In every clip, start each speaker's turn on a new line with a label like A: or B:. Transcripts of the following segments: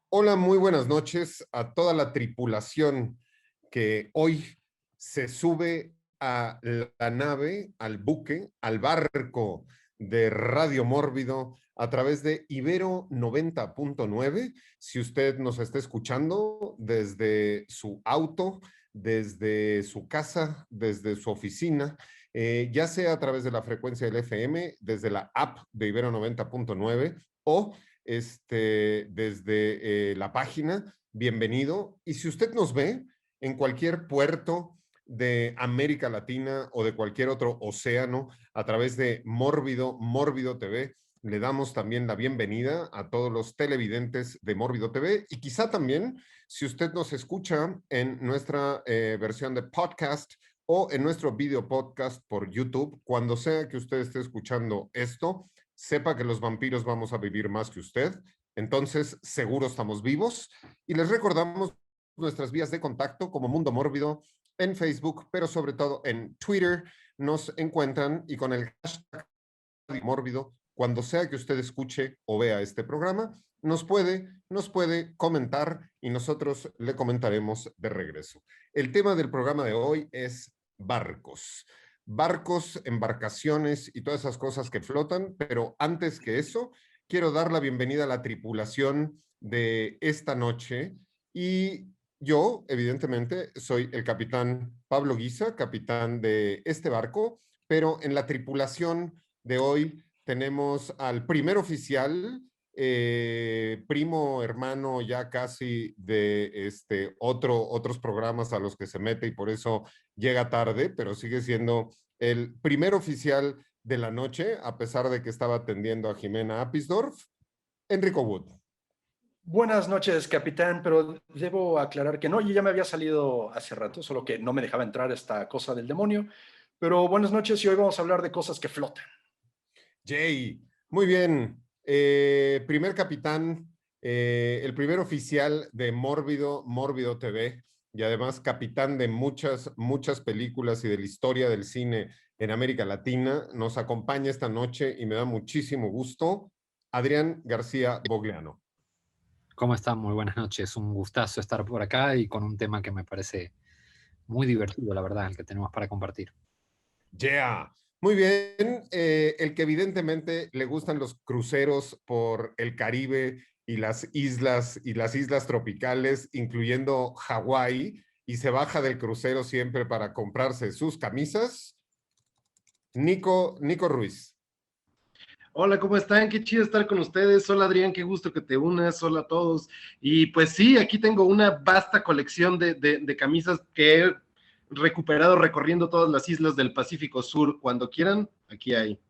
A: Hola, muy buenas noches a toda la tripulación que hoy se sube a la nave, al buque, al barco de Radio Mórbido a través de Ibero 90.9. Si usted nos está escuchando desde su auto, desde su casa, desde su oficina, ya sea a través de la frecuencia del FM, desde la app de Ibero 90.9 o desde la página, bienvenido. Y si usted nos ve en cualquier puerto de América Latina o de cualquier otro océano a través de Mórbido TV, le damos también la bienvenida a todos los televidentes de Mórbido TV y quizá también si usted nos escucha en nuestra versión de podcast o en nuestro video podcast por YouTube, cuando sea que usted esté escuchando esto, sepa que los vampiros vamos a vivir más que usted, entonces seguro estamos vivos y les recordamos nuestras vías de contacto como Mundo Mórbido en Facebook, pero sobre todo en Twitter nos encuentran y con el hashtag Mórbido, cuando sea que usted escuche o vea este programa, nos puede comentar y nosotros le comentaremos de regreso. El tema del programa de hoy es barcos. Barcos, embarcaciones y todas esas cosas que flotan, pero antes que eso, quiero dar la bienvenida a la tripulación de esta noche y yo, evidentemente, soy el capitán Pablo Guisa, capitán de este barco, pero en la tripulación de hoy tenemos al primer oficial, primo hermano ya casi de otros programas a los que se mete y por eso llega tarde, pero sigue siendo el primer oficial de la noche, a pesar de que estaba atendiendo a Jimena Apisdorf, Enrico Wood.
B: Buenas noches, capitán, pero debo aclarar que no, yo ya me había salido hace rato, solo que no me dejaba entrar esta cosa del demonio. Pero buenas noches y hoy vamos a hablar de cosas que flotan.
A: Jay, muy bien. Primer capitán, el primer oficial de Mórbido TV y además capitán de muchas películas y de la historia del cine en América Latina. Nos acompaña esta noche y me da muchísimo gusto Adrián García Bogliano.
C: ¿Cómo están? Muy buenas noches. Un gustazo estar por acá y con un tema que me parece muy divertido, la verdad, el que tenemos para compartir.
A: Yeah. Muy bien, el que evidentemente le gustan los cruceros por el Caribe y las islas tropicales, incluyendo Hawái, y se baja del crucero siempre para comprarse sus camisas, Nico Ruiz.
D: Hola, ¿cómo están? Qué chido estar con ustedes. Hola, Adrián, qué gusto que te unas. Hola a todos. Y pues sí, aquí tengo una vasta colección de camisas que he recuperado recorriendo todas las islas del Pacífico Sur. Cuando quieran, aquí hay.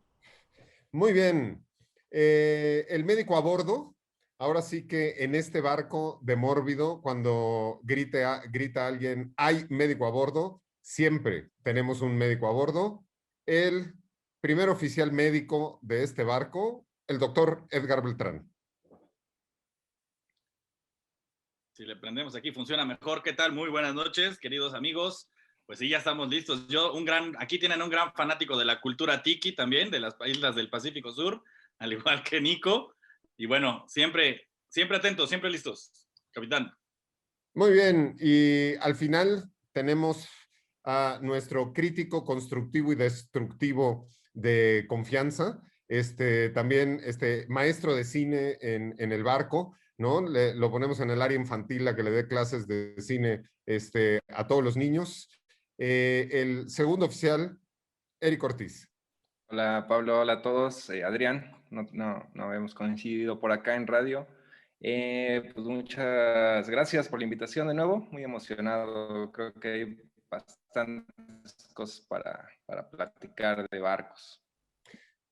A: Muy bien. El médico a bordo, ahora sí que en este barco de Mórbido, cuando grita alguien, hay médico a bordo, siempre tenemos un médico a bordo. El primer oficial médico de este barco, el doctor Edgar Beltrán.
E: Si le prendemos aquí, funciona mejor. ¿Qué tal? Muy buenas noches, queridos amigos. Pues sí, ya estamos listos. Aquí tienen un gran fanático de la cultura tiki también, de las islas del Pacífico Sur, al igual que Nico. Y bueno, siempre atentos, siempre listos, capitán.
A: Muy bien, y al final tenemos a nuestro crítico constructivo y destructivo de confianza, también maestro de cine en el barco, ¿no? Lo ponemos en el área infantil a que le dé clases de cine a todos los niños. El segundo oficial, Eric Ortiz.
F: Hola Pablo, hola a todos. Adrián, no habíamos coincidido por acá en radio. Pues muchas gracias por la invitación de nuevo, muy emocionado. Creo que hay bastantes cosas para platicar de barcos.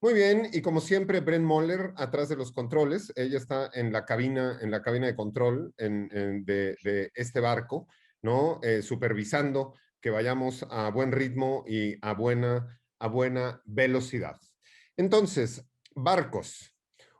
A: Muy bien, y como siempre, Bren Moller atrás de los controles. Ella está en la cabina de control de este barco, ¿no? Supervisando que vayamos a buen ritmo y a buena velocidad. Entonces, barcos.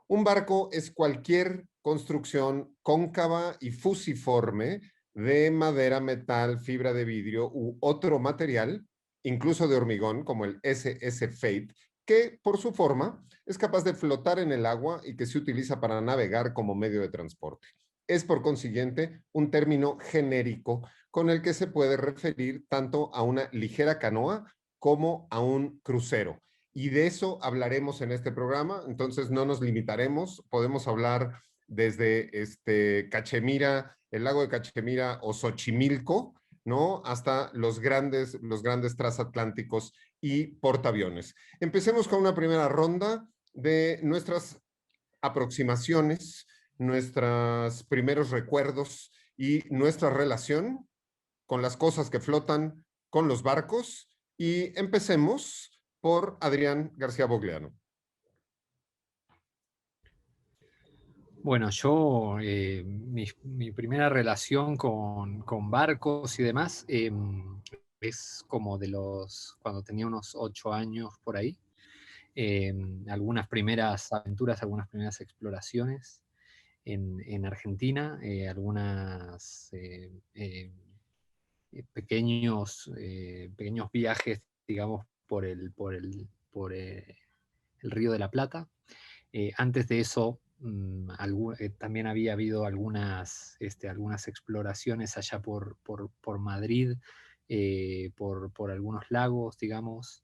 A: Un barco es cualquier construcción cóncava y fusiforme de madera, metal, fibra de vidrio u otro material, incluso de hormigón, como el SS Fate, que por su forma es capaz de flotar en el agua y que se utiliza para navegar como medio de transporte. Es por consiguiente un término genérico con el que se puede referir tanto a una ligera canoa como a un crucero. Y de eso hablaremos en este programa, entonces no nos limitaremos, podemos hablar desde Cachemira, el lago de Cachemira o Xochimilco, ¿no? Hasta los grandes transatlánticos y portaaviones. Empecemos con una primera ronda de nuestras aproximaciones, nuestros primeros recuerdos y nuestra relación con las cosas que flotan, con los barcos. Y empecemos por Adrián García Bogliano.
C: Bueno, yo, mi primera relación con barcos y demás es como cuando tenía unos 8 años por ahí. Algunas primeras aventuras, algunas primeras exploraciones en Argentina, algunas pequeños viajes, digamos, por el Río de la Plata. Antes de eso, también había habido algunas exploraciones allá por Madrid, por algunos lagos, digamos,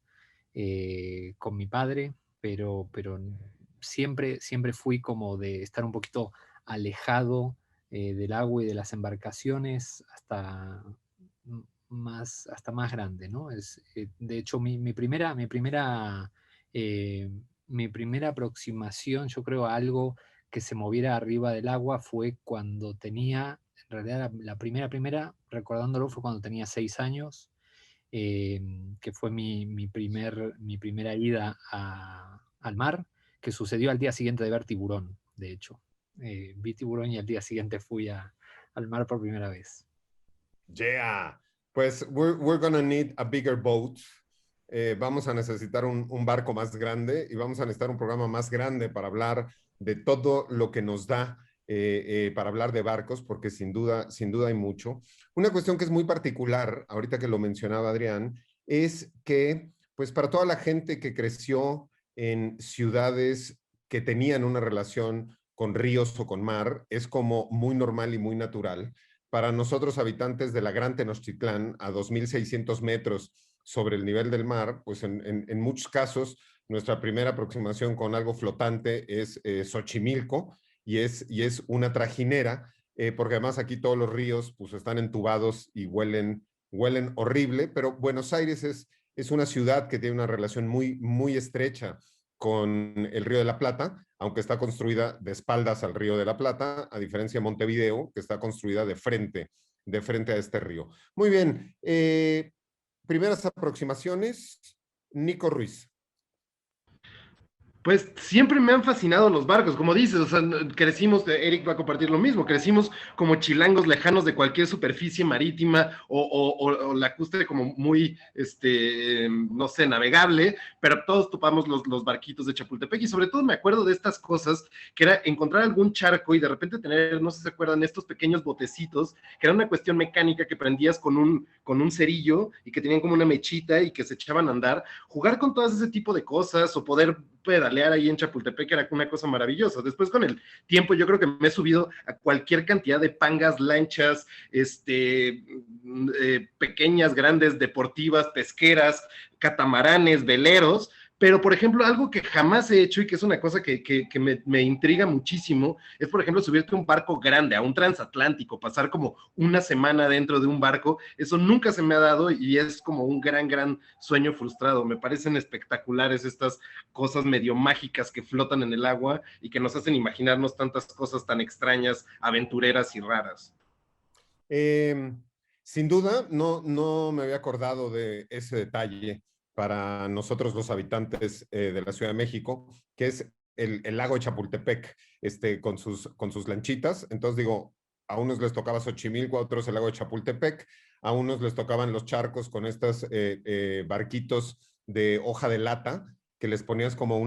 C: con mi padre, pero siempre fui como de estar un poquito alejado del agua y de las embarcaciones hasta más grande, ¿no? De hecho, mi primera aproximación, yo creo, a algo que se moviera arriba del agua fue cuando tenía, en realidad la primera, recordándolo, fue cuando tenía 6 años, que fue mi primera ida al mar, que sucedió al día siguiente de ver tiburón, de hecho. Vi tiburón y al día siguiente fui al mar por primera vez.
A: Yeah, pues we're gonna need a bigger boat. Vamos a necesitar un barco más grande y vamos a necesitar un programa más grande para hablar de todo lo que nos da para hablar de barcos, porque sin duda hay mucho. Una cuestión que es muy particular, ahorita que lo mencionaba Adrián, es que pues para toda la gente que creció en ciudades que tenían una relación con ríos o con mar, es como muy normal y muy natural. Para nosotros, habitantes de la Gran Tenochtitlán, a 2.600 metros sobre el nivel del mar, pues en muchos casos nuestra primera aproximación con algo flotante es Xochimilco, y es una trajinera, porque además aquí todos los ríos pues están entubados y huelen horrible, pero Buenos Aires es una ciudad que tiene una relación muy, muy estrecha con el Río de la Plata, aunque está construida de espaldas al Río de la Plata, a diferencia de Montevideo, que está construida de frente a este río. Muy bien, primeras aproximaciones, Nico Ruiz.
D: Pues siempre me han fascinado los barcos, como dices, o sea, crecimos, Eric va a compartir lo mismo, crecimos como chilangos lejanos de cualquier superficie marítima o lacustre como muy, no sé, navegable, pero todos topamos los barquitos de Chapultepec y sobre todo me acuerdo de estas cosas, que era encontrar algún charco y de repente tener, no sé si se acuerdan, estos pequeños botecitos, que era una cuestión mecánica que prendías con un cerillo y que tenían como una mechita y que se echaban a andar, jugar con todo ese tipo de cosas o poder pedalear ahí en Chapultepec era una cosa maravillosa. Después con el tiempo yo creo que me he subido a cualquier cantidad de pangas, lanchas, pequeñas, grandes, deportivas, pesqueras, catamaranes, veleros, pero por ejemplo algo que jamás he hecho y que es una cosa que me intriga muchísimo, es por ejemplo subirte a un barco grande, a un transatlántico, pasar como una semana dentro de un barco, eso nunca se me ha dado y es como un gran sueño frustrado. Me parecen espectaculares estas cosas medio mágicas que flotan en el agua y que nos hacen imaginarnos tantas cosas tan extrañas, aventureras y raras.
A: Sin duda, no me había acordado de ese detalle para nosotros los habitantes de la Ciudad de México, que es el lago de Chapultepec, con sus lanchitas. Entonces digo, a unos les tocaba Xochimilco, a otros el lago de Chapultepec, a unos les tocaban los charcos con estos barquitos de hoja de lata, que les ponías como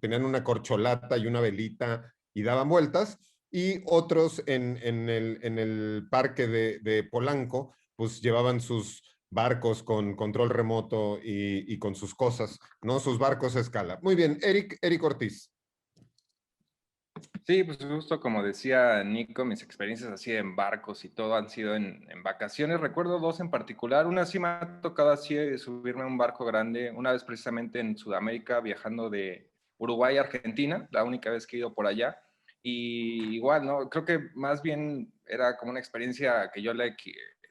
A: tenían una corcholata y una velita y daban vueltas, y otros en el parque de Polanco, pues llevaban sus barcos con control remoto y con sus cosas, ¿no? Sus barcos a escala. Muy bien, Eric Ortiz.
F: Sí, pues justo como decía Nico, mis experiencias así en barcos y todo han sido en vacaciones. Recuerdo dos en particular. Una sí me ha tocado así subirme a un barco grande, una vez precisamente en Sudamérica, viajando de Uruguay a Argentina, la única vez que he ido por allá. Y igual, ¿no? Creo que más bien era como una experiencia que yo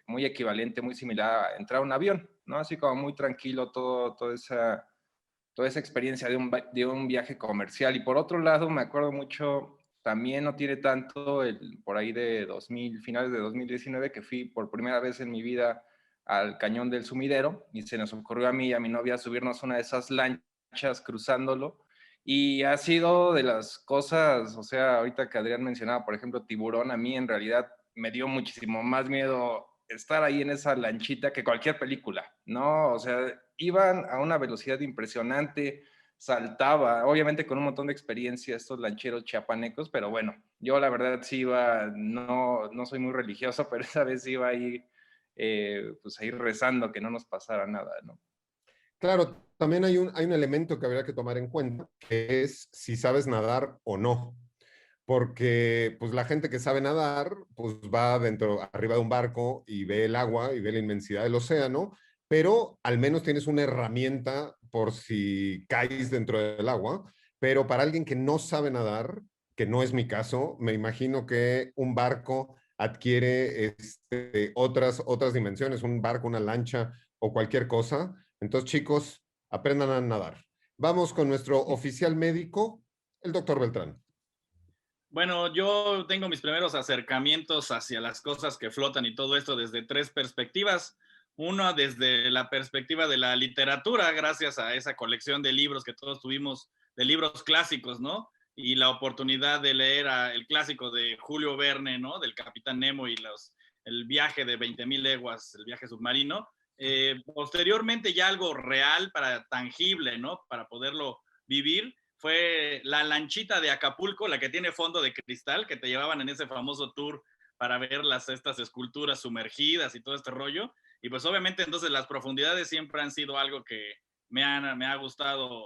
F: muy equivalente, muy similar a entrar a un avión, ¿no? Así como muy tranquilo toda esa experiencia de un viaje comercial. Y por otro lado, me acuerdo mucho, también no tiene tanto, por ahí de 2000, finales de 2019, que fui por primera vez en mi vida al Cañón del Sumidero y se nos ocurrió a mí y a mi novia subirnos una de esas lanchas cruzándolo. Y ha sido de las cosas, o sea, ahorita que Adrián mencionaba, por ejemplo, tiburón, a mí en realidad me dio muchísimo más miedo estar ahí en esa lanchita que cualquier película, ¿no? O sea, iban a una velocidad impresionante, saltaba, obviamente con un montón de experiencia estos lancheros chiapanecos, pero bueno, yo la verdad sí iba, no soy muy religioso, pero esa vez iba ahí, pues ahí rezando que no nos pasara nada, ¿no?
A: Claro, también hay un elemento que habría que tomar en cuenta, que es si sabes nadar o no. Porque pues la gente que sabe nadar, pues va dentro, arriba de un barco y ve el agua y ve la inmensidad del océano, pero al menos tienes una herramienta por si caes dentro del agua. Pero para alguien que no sabe nadar, que no es mi caso, me imagino que un barco adquiere otras dimensiones, un barco, una lancha o cualquier cosa. Entonces, chicos, aprendan a nadar. Vamos con nuestro oficial médico, el doctor Beltrán.
E: Bueno, yo tengo mis primeros acercamientos hacia las cosas que flotan y todo esto desde tres perspectivas. Una desde la perspectiva de la literatura, gracias a esa colección de libros que todos tuvimos, de libros clásicos, ¿no? Y la oportunidad de leer el clásico de Julio Verne, ¿no? Del Capitán Nemo y el viaje de 20,000 leguas, el viaje submarino. Posteriormente ya algo real, tangible, ¿no? Para poderlo vivir, fue la lanchita de Acapulco, la que tiene fondo de cristal, que te llevaban en ese famoso tour para ver estas esculturas sumergidas y todo este rollo. Y pues obviamente entonces las profundidades siempre han sido algo que me ha gustado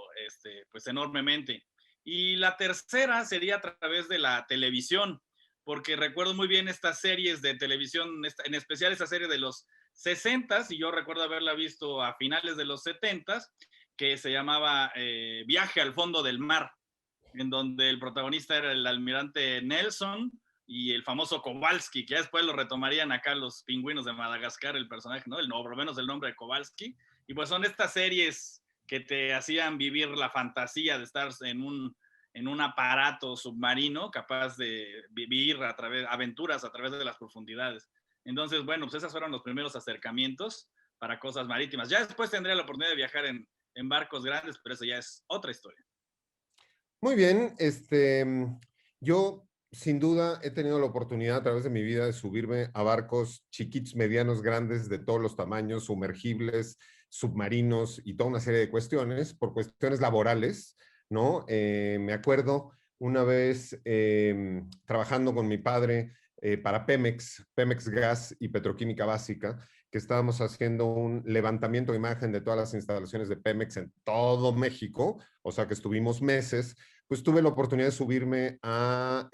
E: pues enormemente. Y la tercera sería a través de la televisión, porque recuerdo muy bien estas series de televisión, en especial esa serie de los 60s, y yo recuerdo haberla visto a finales de los 70s, que se llamaba Viaje al fondo del mar, en donde el protagonista era el almirante Nelson y el famoso Kowalski, que ya después lo retomarían acá los pingüinos de Madagascar, el personaje, ¿no? Por lo menos el nombre de Kowalski. Y pues son estas series que te hacían vivir la fantasía de estar en un aparato submarino capaz de vivir aventuras a través de las profundidades. Entonces, bueno, pues esos fueron los primeros acercamientos para cosas marítimas. Ya después tendré la oportunidad de viajar en barcos grandes, pero eso ya es otra historia.
A: Muy bien, yo sin duda he tenido la oportunidad a través de mi vida de subirme a barcos chiquitos, medianos, grandes, de todos los tamaños, sumergibles, submarinos y toda una serie de cuestiones, por cuestiones laborales, ¿no? Me acuerdo una vez trabajando con mi padre para Pemex Gas y Petroquímica Básica, que estábamos haciendo un levantamiento de imagen de todas las instalaciones de Pemex en todo México, o sea que estuvimos meses, pues tuve la oportunidad de subirme a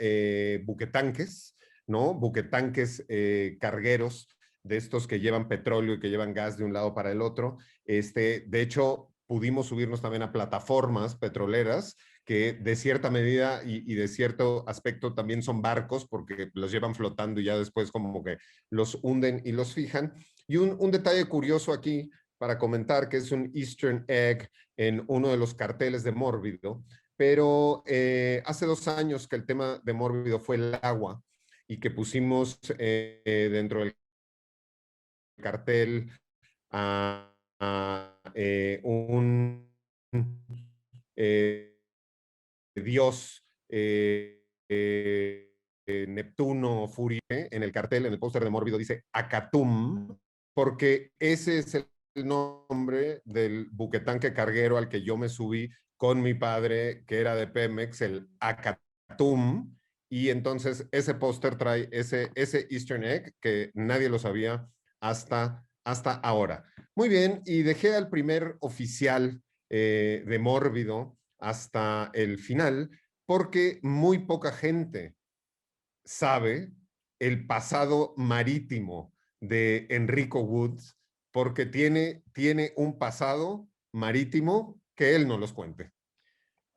A: buquetanques, ¿no? Buquetanques cargueros de estos que llevan petróleo y que llevan gas de un lado para el otro. De hecho, pudimos subirnos también a plataformas petroleras que de cierta medida y de cierto aspecto también son barcos porque los llevan flotando y ya después como que los hunden y los fijan. Y un detalle curioso aquí para comentar, que es un Eastern egg en uno de los carteles de Mórbido, pero hace 2 años que el tema de Mórbido fue el agua y que pusimos dentro del cartel un dios Neptuno Furie en el cartel, en el póster de Mórbido dice Acatum, porque ese es el nombre del buquetanque carguero al que yo me subí con mi padre, que era de Pemex, el Acatum. Khartoum, y entonces ese póster trae ese Easter egg que nadie lo sabía hasta ahora. Muy bien, y dejé al primer oficial de Mórbido hasta el final, porque muy poca gente sabe el pasado marítimo de Enrico Wood, porque tiene un pasado marítimo que él no los cuente.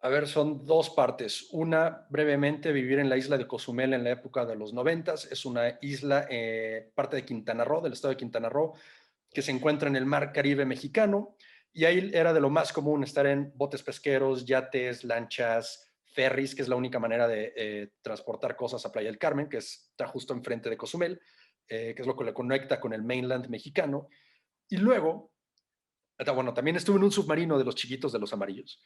B: A ver, son dos partes. Una, brevemente, vivir en la isla de Cozumel en la época de los 90. Es una isla, parte de Quintana Roo, del estado de Quintana Roo, que se encuentra en el mar Caribe mexicano. Y ahí era de lo más común estar en botes pesqueros, yates, lanchas, ferries, que es la única manera de transportar cosas a Playa del Carmen, que está justo enfrente de Cozumel, que es lo que le conecta con el mainland mexicano. Y luego, bueno, también estuve en un submarino de los chiquitos, de los amarillos,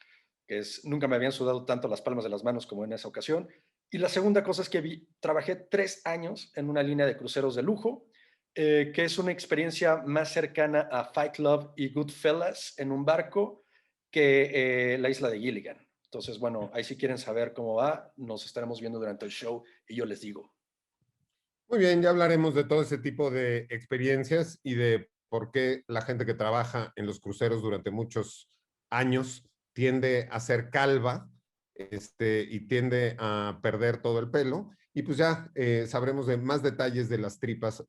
B: que nunca me habían sudado tanto las palmas de las manos como en esa ocasión. Y la segunda cosa es que trabajé 3 años en una línea de cruceros de lujo, que es una experiencia más cercana a Fight Club y Goodfellas en un barco que la isla de Gilligan. Entonces, bueno, ahí si quieren saber cómo va, nos estaremos viendo durante el show y yo les digo.
A: Muy bien, ya hablaremos de todo ese tipo de experiencias y de por qué la gente que trabaja en los cruceros durante muchos años tiende a ser calva y tiende a perder todo el pelo. Y pues ya sabremos de más detalles de las tripas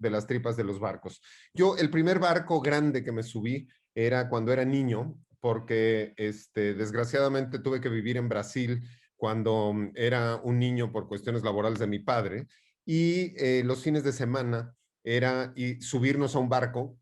A: de los barcos. Yo, el primer barco grande que me subí era cuando era niño, porque desgraciadamente tuve que vivir en Brasil cuando era un niño por cuestiones laborales de mi padre, y los fines de semana era subirnos a un barco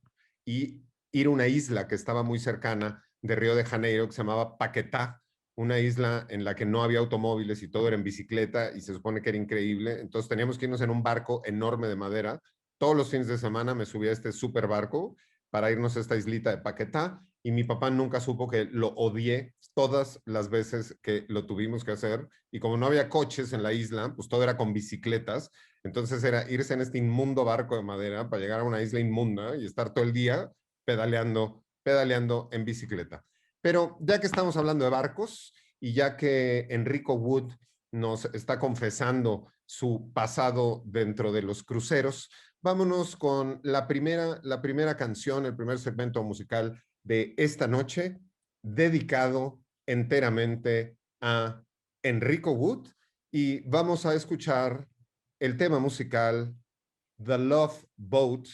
A: y ir a una isla que estaba muy cercana de Río de Janeiro, que se llamaba Paquetá, una isla en la que no había automóviles y todo era en bicicleta, y se supone que era increíble. Entonces teníamos que irnos en un barco enorme de madera. Todos los fines de semana me subía a este super barco para irnos a esta islita de Paquetá, y mi papá nunca supo que lo odié todas las veces que lo tuvimos que hacer, y como no había coches en la isla, pues todo era con bicicletas. Entonces era irse en este inmundo barco de madera para llegar a una isla inmunda y estar todo el día pedaleando en bicicleta. Pero ya que estamos hablando de barcos y ya que Enrico Wood nos está confesando su pasado dentro de los cruceros, vámonos con la primera canción, el primer segmento musical de esta noche, dedicado enteramente a Enrico Wood, y vamos a escuchar el tema musical The Love Boat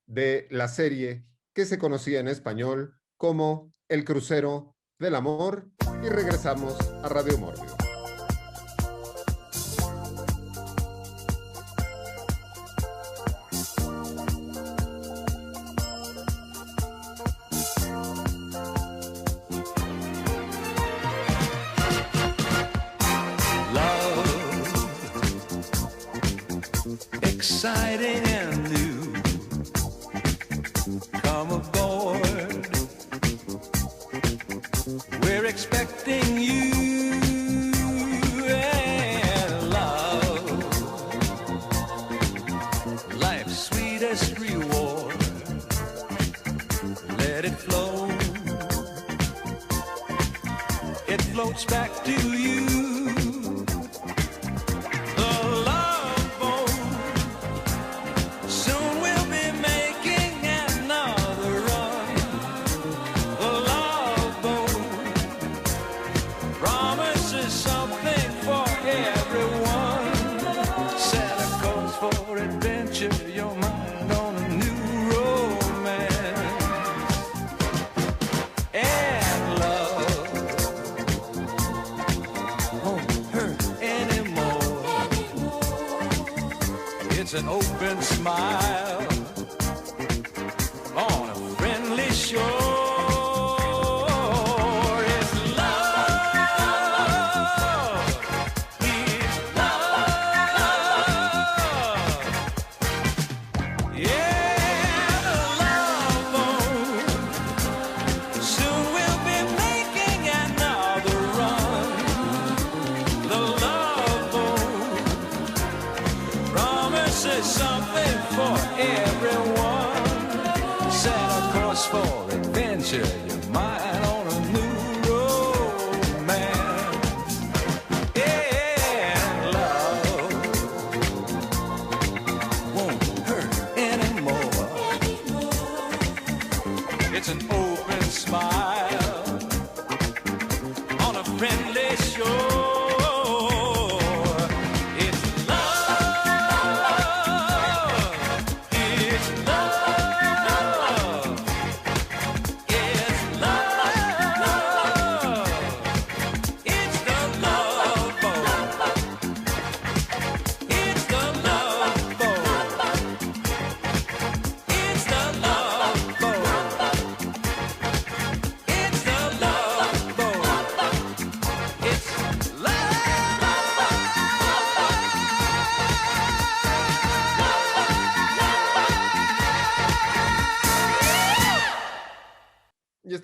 A: de la serie que se conocía en español como El Crucero del Amor, y regresamos a Radio Mórbido.
G: Exciting and new. Come aboard. We're expecting you and love. Life's sweetest reward. Let it flow. It floats back to you. An open smile on a friendly shore. It's love. It's love. Yeah, the love boat. Soon we'll be making another run. The love boat promises something for everyone. Set a course for adventure, your mind on a new romance. Yeah, love.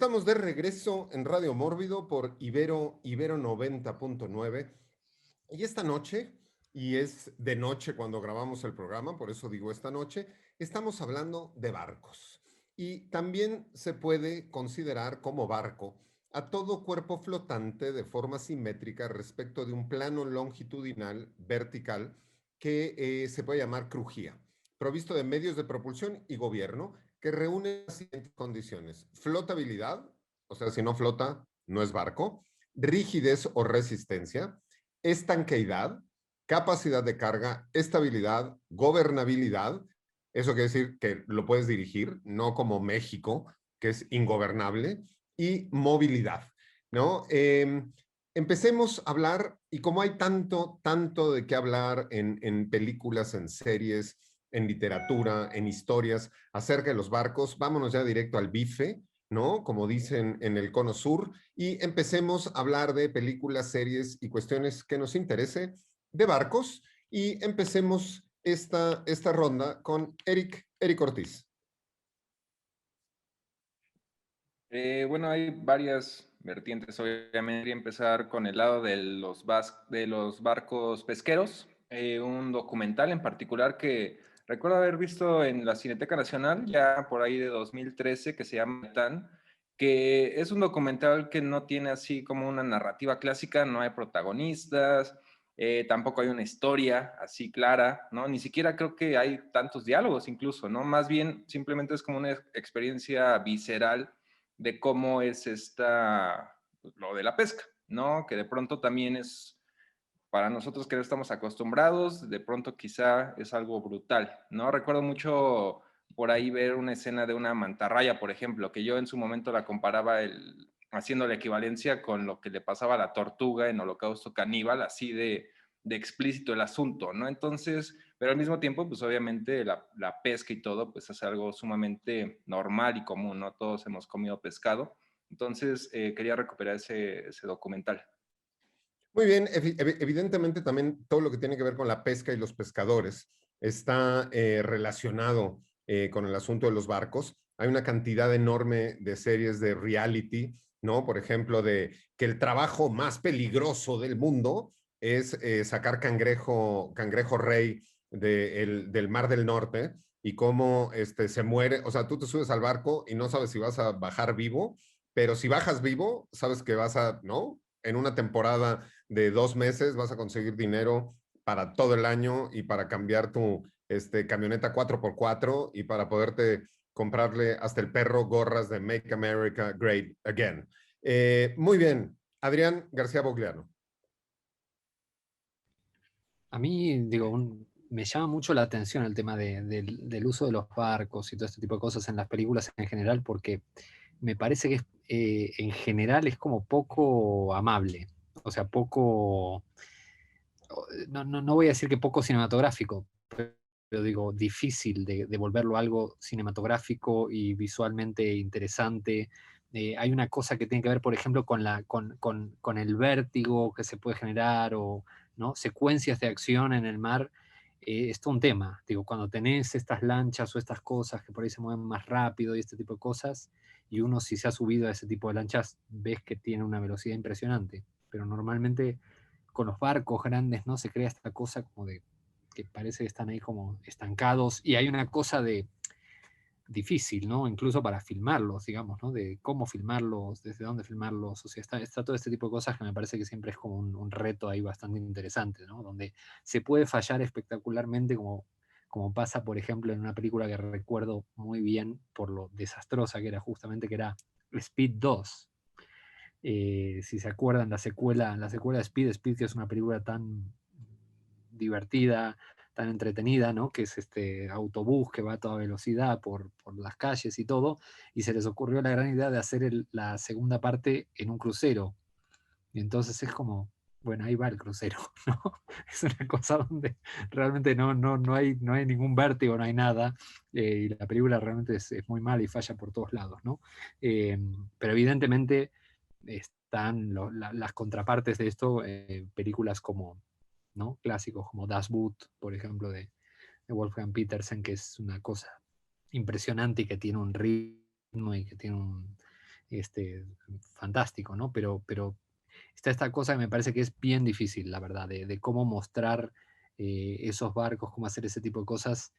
A: estamos de regreso en Radio Mórbido por Ibero 90.9. Y esta noche, y es de noche cuando grabamos el programa, por eso digo esta noche, estamos hablando de barcos. Y también se puede considerar como barco a todo cuerpo flotante de forma simétrica respecto de un plano longitudinal vertical que se puede llamar crujía, provisto de medios de propulsión y gobierno que reúnen las siguientes condiciones: flotabilidad, o sea, si no flota, no es barco; rigidez o resistencia; estanqueidad, capacidad de carga; estabilidad; gobernabilidad. Eso quiere decir que lo puedes dirigir, no como México, que es ingobernable; y movilidad, ¿no? Empecemos a hablar, y como hay tanto de qué hablar en películas, en series, en literatura, en historias acerca de los barcos, vámonos ya directo al bife, ¿no? Como dicen en el Cono Sur, y empecemos a hablar de películas, series y cuestiones que nos interese de barcos, y empecemos esta ronda con Eric Ortiz.
F: Bueno, hay varias vertientes. Obviamente, quería empezar con el lado de los barcos pesqueros. Un documental en particular que recuerdo haber visto en la Cineteca Nacional, ya por ahí de 2013, que se llama Metán, que es un documental que no tiene así como una narrativa clásica, no hay protagonistas, tampoco hay una historia así clara, ¿no? Ni siquiera creo que hay tantos diálogos incluso, ¿no? Más bien simplemente es como una experiencia visceral de cómo es lo de la pesca, ¿no? Que de pronto también es, para nosotros que no estamos acostumbrados, de pronto quizá es algo brutal, ¿no? Recuerdo mucho por ahí ver una escena de una mantarraya, por ejemplo, que yo en su momento la comparaba haciendo la equivalencia con lo que le pasaba a la tortuga en Holocausto Caníbal, así de explícito el asunto, ¿no? Entonces, pero al mismo tiempo, pues obviamente la pesca y todo, pues es algo sumamente normal y común, ¿no? Todos hemos comido pescado. Entonces, quería recuperar ese documental.
A: Muy bien, evidentemente también todo lo que tiene que ver con la pesca y los pescadores está relacionado con el asunto de los barcos. Hay una cantidad enorme de series de reality, ¿no? Por ejemplo, de que el trabajo más peligroso del mundo es sacar cangrejo rey del Mar del Norte, y cómo se muere. O sea, tú te subes al barco y no sabes si vas a bajar vivo, pero si bajas vivo, sabes que vas a, ¿no? En una temporada de 2 meses vas a conseguir dinero para todo el año, y para cambiar tu camioneta 4x4, y para poderte comprarle hasta el perro gorras de Make America Great Again. Muy bien, Adrián García Bogliano.
C: A mí, digo, me llama mucho la atención el tema del uso de los barcos y todo este tipo de cosas en las películas en general, porque me parece que en general es como poco amable, o sea, poco, no voy a decir que poco cinematográfico, pero digo, difícil de volverlo algo cinematográfico y visualmente interesante. Hay una cosa que tiene que ver, por ejemplo, con el vértigo que se puede generar, o ¿no? Secuencias de acción en el mar. Es todo un tema. Digo, cuando tenés estas lanchas o estas cosas que por ahí se mueven más rápido y este tipo de cosas, y uno, si se ha subido a ese tipo de lanchas, ves que tiene una velocidad impresionante. Pero normalmente con los barcos grandes, ¿no? Se crea esta cosa como de que parece que están ahí como estancados, y hay una cosa de difícil, ¿no? Incluso para filmarlos, digamos, ¿no? De cómo filmarlos, desde dónde filmarlos, o sea, está todo este tipo de cosas que me parece que siempre es como un reto ahí bastante interesante, ¿no? Donde se puede fallar espectacularmente, como pasa, por ejemplo, en una película que recuerdo muy bien por lo desastrosa que era, justamente, que era Speed 2. Si se acuerdan, la secuela de Speed, que es una película tan divertida, tan entretenida, ¿no? Que es este autobús que va a toda velocidad por las calles y todo, y se les ocurrió la gran idea de hacer la segunda parte en un crucero. Y entonces es como, bueno, ahí va el crucero, ¿no? Es una cosa donde realmente no hay ningún vértigo, no hay nada, y la película realmente es muy mala y falla por todos lados, ¿no? Pero evidentemente están las contrapartes de esto, películas como, ¿no? Clásicos como Das Boot, por ejemplo, de Wolfgang Petersen, que es una cosa impresionante y que tiene un ritmo y que tiene fantástico, ¿no? Pero está esta cosa que me parece que es bien difícil, la verdad, de cómo mostrar esos barcos, cómo hacer ese tipo de cosas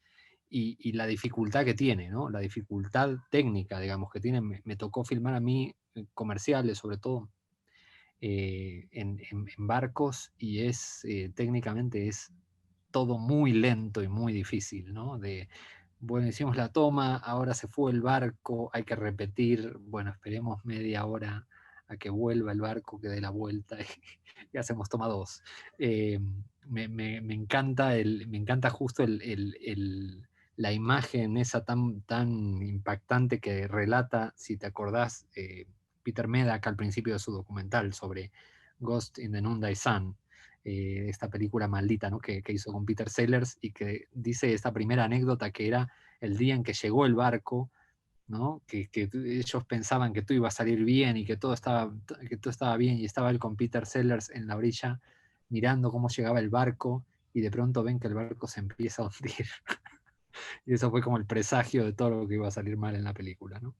C: y la dificultad que tiene, ¿no? La dificultad técnica, digamos, que tiene. Me tocó filmar a mí comerciales, sobre todo, en barcos y técnicamente es todo muy lento y muy difícil, ¿no? Bueno, hicimos la toma, ahora se fue el barco, hay que repetir, bueno, esperemos media hora a que vuelva el barco, que dé la vuelta y hacemos toma 2. Me encanta justo la imagen esa tan impactante que relata, si te acordás, Peter Medak al principio de su documental sobre Ghost in the Noonday Sun, esta película maldita, ¿no? que hizo con Peter Sellers, y que dice esta primera anécdota que era el día en que llegó el barco, ¿no? que ellos pensaban que todo iba a salir bien y que todo estaba bien, y estaba él con Peter Sellers en la orilla mirando cómo llegaba el barco, y de pronto ven que el barco se empieza a hundir. Y eso fue como el presagio de todo lo que iba a salir mal en la película, ¿no?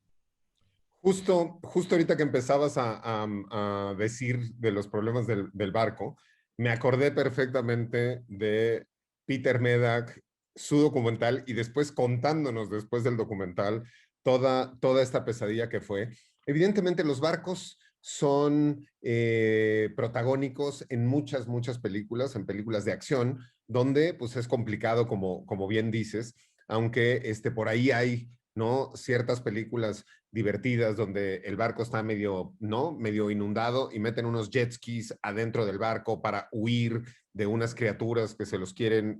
A: Justo ahorita que empezabas a decir de los problemas del barco, me acordé perfectamente de Peter Medak, su documental, y después contándonos después del documental toda esta pesadilla que fue. Evidentemente los barcos son protagónicos en muchas películas, en películas de acción, donde pues es complicado, como bien dices, aunque por ahí hay, ¿no?, ciertas películas divertidas donde el barco está medio inundado y meten unos jet skis adentro del barco para huir de unas criaturas que se los quieren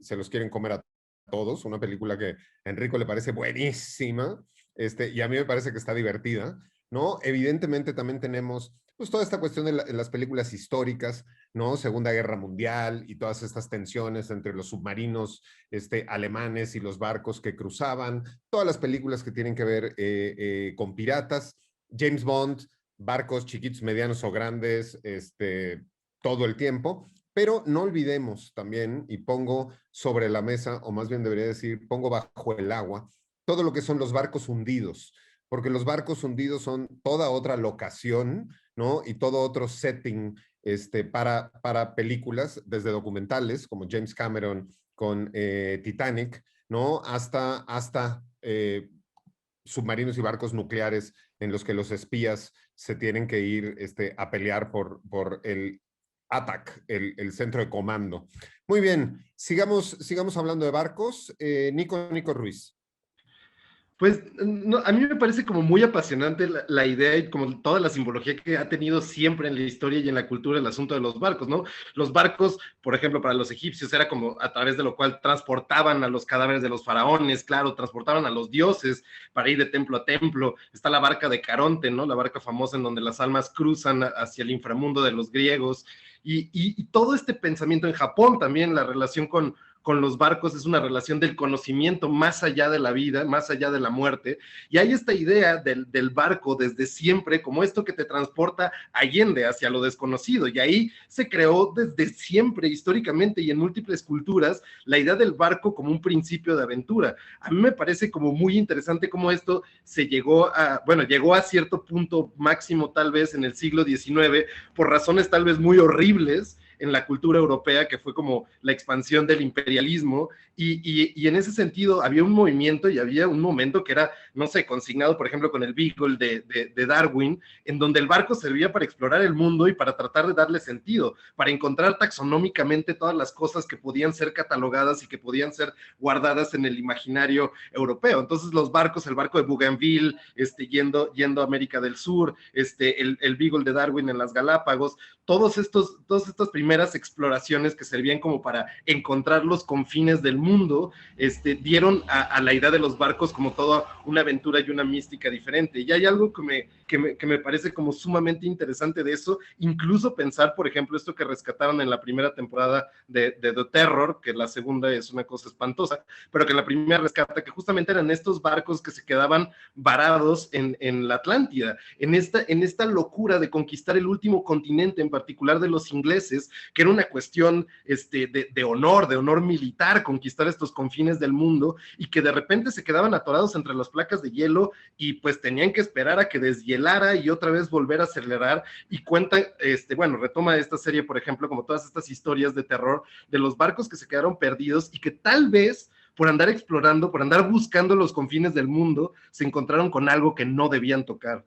A: comer a todos. Una película que a Enrico le parece buenísima, y a mí me parece que está divertida, ¿no? Evidentemente también tenemos pues toda esta cuestión de las películas históricas, ¿no? Segunda Guerra Mundial y todas estas tensiones entre los submarinos alemanes y los barcos que cruzaban, todas las películas que tienen que ver con piratas, James Bond, barcos chiquitos, medianos o grandes, todo el tiempo. Pero no olvidemos también, y pongo sobre la mesa, o más bien debería decir, pongo bajo el agua, todo lo que son los barcos hundidos, porque los barcos hundidos son toda otra locación, ¿no? Y todo otro setting para películas, desde documentales, como James Cameron con Titanic, ¿no? Hasta submarinos y barcos nucleares en los que los espías se tienen que ir a pelear por el ATAC, el centro de comando. Muy bien, sigamos hablando de barcos. Nico Ruiz.
D: Pues no, a mí me parece como muy apasionante la idea y como toda la simbología que ha tenido siempre en la historia y en la cultura el asunto de los barcos, ¿no? Los barcos, por ejemplo, para los egipcios era como a través de lo cual transportaban a los cadáveres de los faraones, claro, transportaban a los dioses para ir de templo a templo. Está la barca de Caronte, ¿no? La barca famosa en donde las almas cruzan hacia el inframundo de los griegos. Y todo este pensamiento en Japón también, la relación con los barcos es una relación del conocimiento más allá de la vida, más allá de la muerte, y hay esta idea del barco desde siempre como esto que te transporta allende hacia lo desconocido, y ahí se creó desde siempre, históricamente y en múltiples culturas, la idea del barco como un principio de aventura. A mí me parece como muy interesante cómo esto llegó a cierto punto máximo tal vez en el siglo XIX, por razones tal vez muy horribles, en la cultura europea, que fue como la expansión del imperialismo, y en ese sentido había un movimiento y había un momento que era, no sé, consignado, por ejemplo, con el Beagle de Darwin, en donde el barco servía para explorar el mundo y para tratar de darle sentido, para encontrar taxonómicamente todas las cosas que podían ser catalogadas y que podían ser guardadas en el imaginario europeo. Entonces los barcos, el barco de Bougainville, yendo a América del Sur, el Beagle de Darwin en las Galápagos, todas estas primeras exploraciones que servían como para encontrar los confines del mundo, dieron a la idea de los barcos como toda una aventura y una mística diferente. Y hay algo que me parece como sumamente interesante de eso, incluso pensar, por ejemplo, esto que rescataron en la primera temporada de The Terror, que la segunda es una cosa espantosa, pero que la primera rescata, que justamente eran estos barcos que se quedaban varados en la Atlántida, en esta locura de conquistar el último continente, en particular de los ingleses, que era una cuestión de honor militar, conquistar estos confines del mundo, y que de repente se quedaban atorados entre las placas de hielo y pues tenían que esperar a que deshielara y otra vez volver a acelerar, y cuenta, retoma esta serie, por ejemplo, como todas estas historias de terror de los barcos que se quedaron perdidos y que tal vez por andar explorando, por andar buscando los confines del mundo, se encontraron con algo que no debían tocar.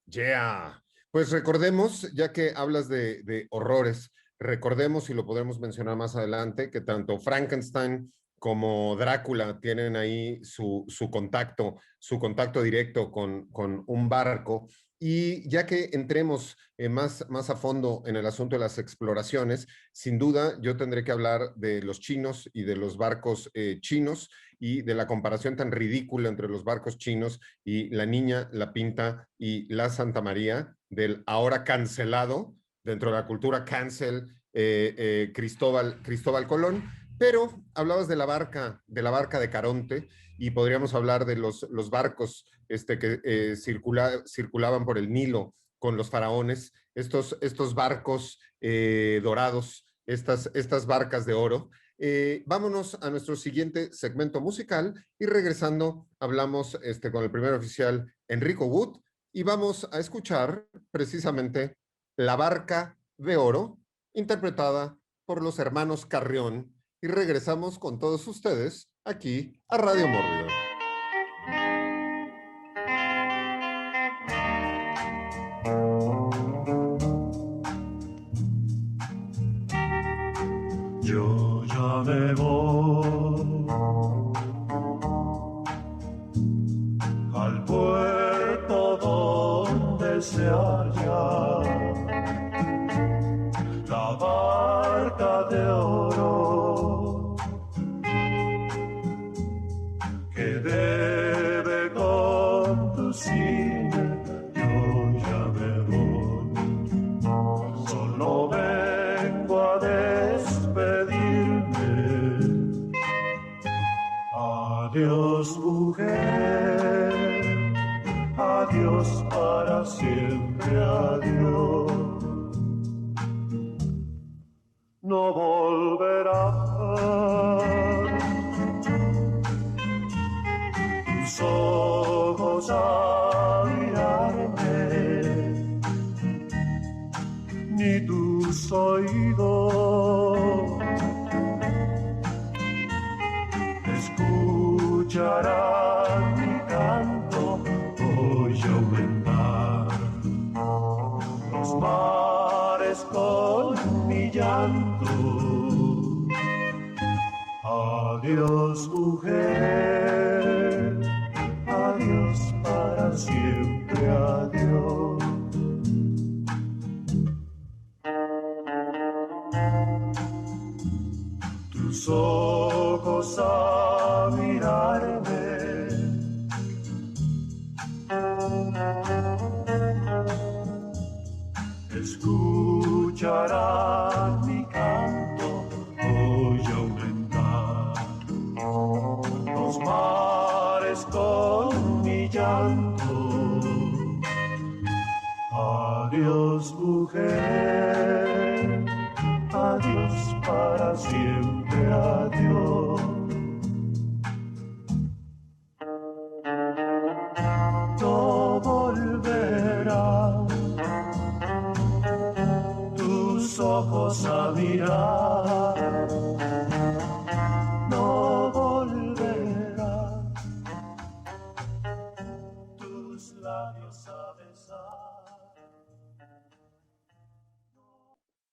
A: Yeah. Pues recordemos, ya que hablas de horrores, recordemos, y lo podremos mencionar más adelante, que tanto Frankenstein como Drácula tienen ahí su contacto directo con un barco. Y ya que entremos más a fondo en el asunto de las exploraciones, sin duda yo tendré que hablar de los chinos y de los barcos chinos, y de la comparación tan ridícula entre los barcos chinos y la Niña, la Pinta y la Santa María, del ahora cancelado, dentro de la cultura cancel, Cristóbal Colón. Pero hablabas de la barca de Caronte, y podríamos hablar de los barcos que circulaban por el Nilo con los faraones, estos barcos dorados, estas barcas de oro. Vámonos a nuestro siguiente segmento musical, y regresando hablamos con el primer oficial Enrico Wood, y vamos a escuchar precisamente La Barca de Oro, interpretada por los hermanos Carrión, y regresamos con todos ustedes aquí a Radio Mórbido.
H: Yo ya me voy al puerto donde se halla la barca de oro que debe conducirme. Yo ya me voy, solo vengo a despedirme. Adiós, mujer, adiós para siempre, adiós. No volverás, tus ojos a mirarme, ni tus oídos escucharán mi canto, voy a aumentar los mares con mi llanto. Adiós, mujer, adiós para siempre, adiós. Tus ojos a mirarme, escucharán mi canto, voy a aumentar los mares con mi llanto. Adiós, mujer, adiós para siempre, adiós. No volverán tus ojos a mirar, no volverán tus labios a besar.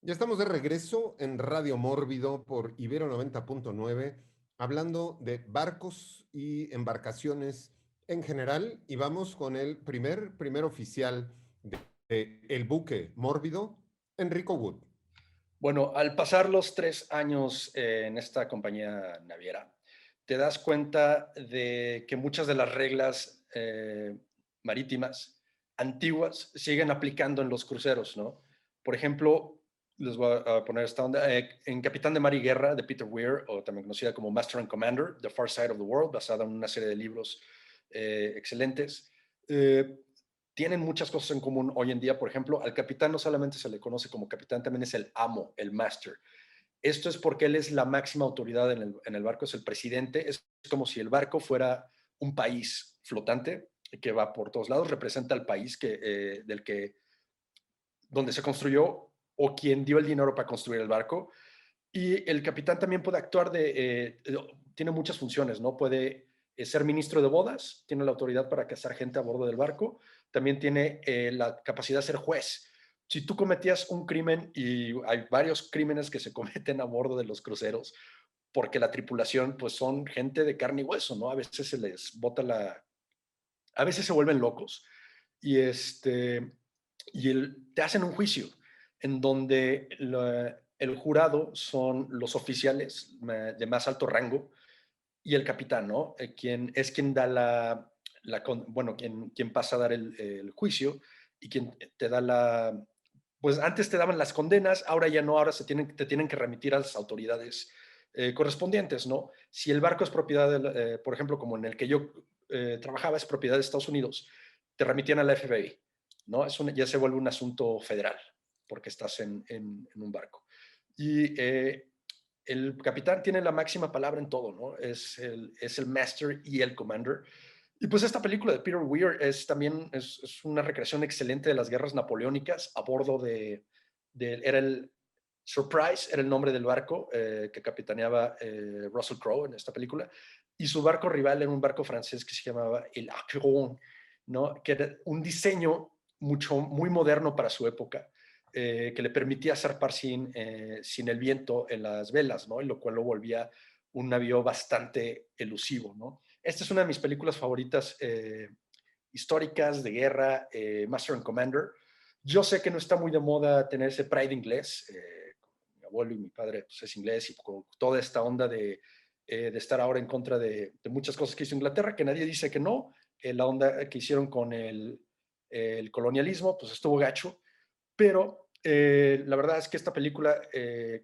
A: Ya estamos de regreso en Radio Mórbido por Ibero 90.9, hablando de barcos y embarcaciones en general, y vamos con el primer oficial de el buque Mórbido, Enrico Wood.
B: Bueno, al pasar los 3 años en esta compañía naviera, te das cuenta de que muchas de las reglas marítimas antiguas siguen aplicando en los cruceros, ¿no? Por ejemplo, les voy a poner esta onda, en Capitán de Mar y Guerra de Peter Weir, o también conocida como Master and Commander, The Far Side of the World, basada en una serie de libros excelentes. tienen muchas cosas en común hoy en día. Por ejemplo, al capitán no solamente se le conoce como capitán, también es el amo, el master. Esto es porque él es la máxima autoridad en el barco, es el presidente. Es como si el barco fuera un país flotante que va por todos lados, representa al país donde se construyó o quien dio el dinero para construir el barco. Y el capitán también puede actuar tiene muchas funciones, ¿no? Puede ser ministro de bodas, tiene la autoridad para casar gente a bordo del barco, también tiene la capacidad de ser juez. Si tú cometías un crimen, y hay varios crímenes que se cometen a bordo de los cruceros, porque la tripulación pues son gente de carne y hueso, ¿no? A veces se les bota a veces se vuelven locos y te hacen un juicio en donde el jurado son los oficiales de más alto rango y el capitán, ¿no? Quien da quien pasa a dar el juicio y quien te da pues antes te daban las condenas, ahora ya no, ahora te tienen que remitir a las autoridades correspondientes, ¿no? Si el barco es propiedad, por ejemplo, como en el que yo trabajaba, es propiedad de Estados Unidos, te remitían a la FBI, ¿no? Ya se vuelve un asunto federal, porque estás en un barco. Y el capitán tiene la máxima palabra en todo, ¿no? Es el master y el commander. Y pues esta película de Peter Weir también es una recreación excelente de las guerras napoleónicas a bordo era el Surprise, era el nombre del barco que capitaneaba Russell Crowe en esta película, y su barco rival era un barco francés que se llamaba el Acheron, ¿no? Que era un diseño muy moderno para su época, que le permitía zarpar sin el viento en las velas, ¿no? Y lo cual lo volvía un navío bastante elusivo, ¿no? Esta es una de mis películas favoritas históricas de guerra, Master and Commander. Yo sé que no está muy de moda tener ese pride inglés. Mi abuelo y mi padre pues, es inglés y con toda esta onda de estar ahora en contra de muchas cosas que hizo Inglaterra, que nadie dice que no. La onda que hicieron con el colonialismo, pues estuvo gacho. Pero la verdad es que esta película,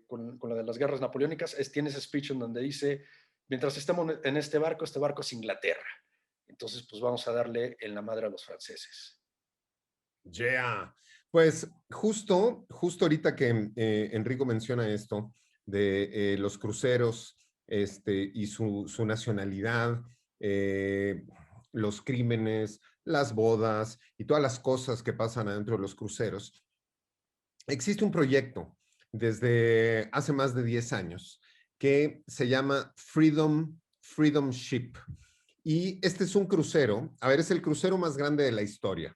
B: con la de las guerras napoleónicas, tiene ese speech en donde dice, mientras estemos en este barco es Inglaterra. Entonces, pues vamos a darle en la madre a los franceses.
A: Yeah. Pues justo ahorita que Enrico menciona esto de los cruceros y su nacionalidad, los crímenes, las bodas y todas las cosas que pasan adentro de los cruceros, existe un proyecto desde hace más de 10 años que se llama Freedom Ship. Y este es un crucero, a ver, es el crucero más grande de la historia.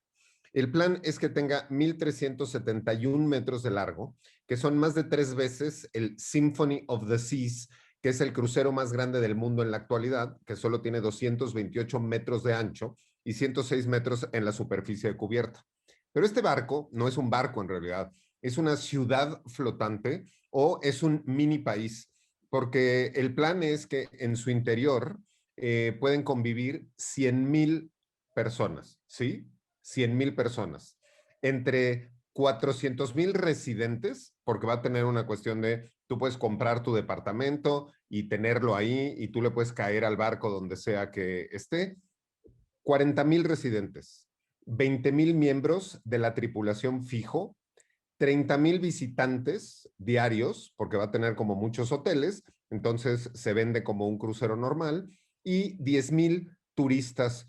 A: El plan es que tenga 1,371 metros de largo, que son más de 3 veces el Symphony of the Seas, que es el crucero más grande del mundo en la actualidad, que solo tiene 228 metros de ancho y 106 metros en la superficie de cubierta. Pero este barco no es un barco en realidad, es una ciudad flotante o es un mini país, porque el plan es que en su interior pueden convivir 100,000 personas, ¿sí? 100,000 personas. Entre 400,000 residentes, porque va a tener una cuestión de, tú puedes comprar tu departamento y tenerlo ahí y tú le puedes caer al barco donde sea que esté. 40,000 residentes, 20,000 miembros de la tripulación fijo, 30,000 visitantes diarios, porque va a tener como muchos hoteles, entonces se vende como un crucero normal, y 10,000 turistas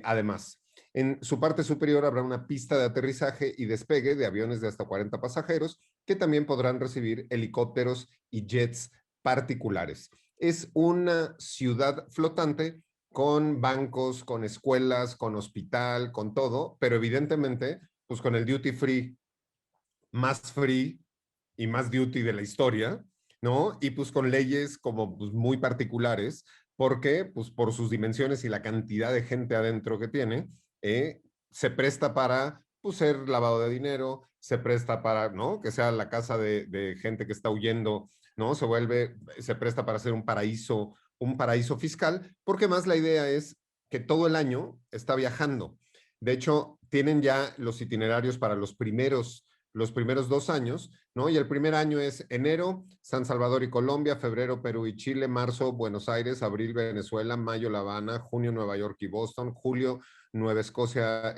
A: además. En su parte superior habrá una pista de aterrizaje y despegue de aviones de hasta 40 pasajeros que también podrán recibir helicópteros y jets particulares. Es una ciudad flotante con bancos, con escuelas, con hospital, con todo, pero evidentemente, pues con el duty free más free y más duty de la historia, ¿no? Y pues con leyes como pues, muy particulares, porque pues por sus dimensiones y la cantidad de gente adentro que tiene, se presta para pues, ser lavado de dinero, se presta para, ¿no? Que sea la casa de gente que está huyendo, ¿no? Se presta para ser un paraíso fiscal, porque más la idea es que todo el año está viajando. De hecho, tienen ya los itinerarios para los primeros los primeros 2 años, ¿no? Y el primer año es enero, San Salvador y Colombia, febrero, Perú y Chile, marzo, Buenos Aires, abril, Venezuela, mayo, La Habana, junio, Nueva York y Boston, julio, Nueva Escocia,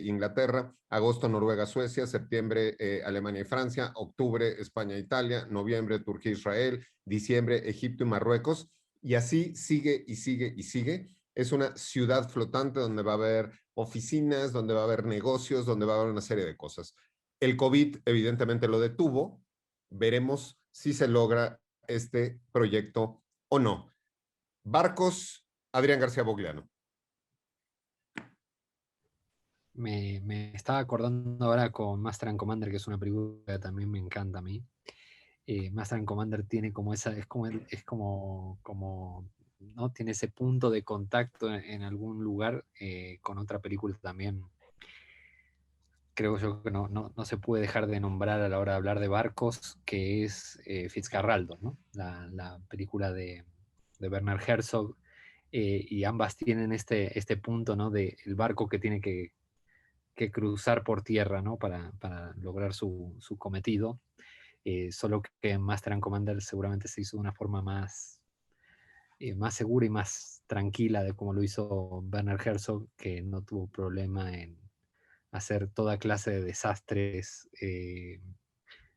A: Inglaterra, agosto, Noruega, Suecia, septiembre, Alemania y Francia, octubre, España e Italia, noviembre, Turquía, Israel, diciembre, Egipto y Marruecos, y así sigue y sigue y sigue. Es una ciudad flotante donde va a haber oficinas, donde va a haber negocios, donde va a haber una serie de cosas. El COVID evidentemente lo detuvo. Veremos si se logra este proyecto o no. Barcos, Adrián García Bogliano.
C: Me estaba acordando ahora con Master and Commander, que es una película que también me encanta a mí. Master and Commander tiene como esa, es como ¿no? Tiene ese punto de contacto en algún lugar con otra película también. Creo yo que no se puede dejar de nombrar a la hora de hablar de barcos, que es Fitzcarraldo, ¿no? La película de Werner Herzog, y ambas tienen este punto, ¿no? De el barco que tiene que cruzar por tierra, ¿no? Para lograr su cometido. Solo que en Master and Commander seguramente se hizo de una forma más segura y más tranquila de como lo hizo Werner Herzog, que no tuvo problema en hacer toda clase de desastres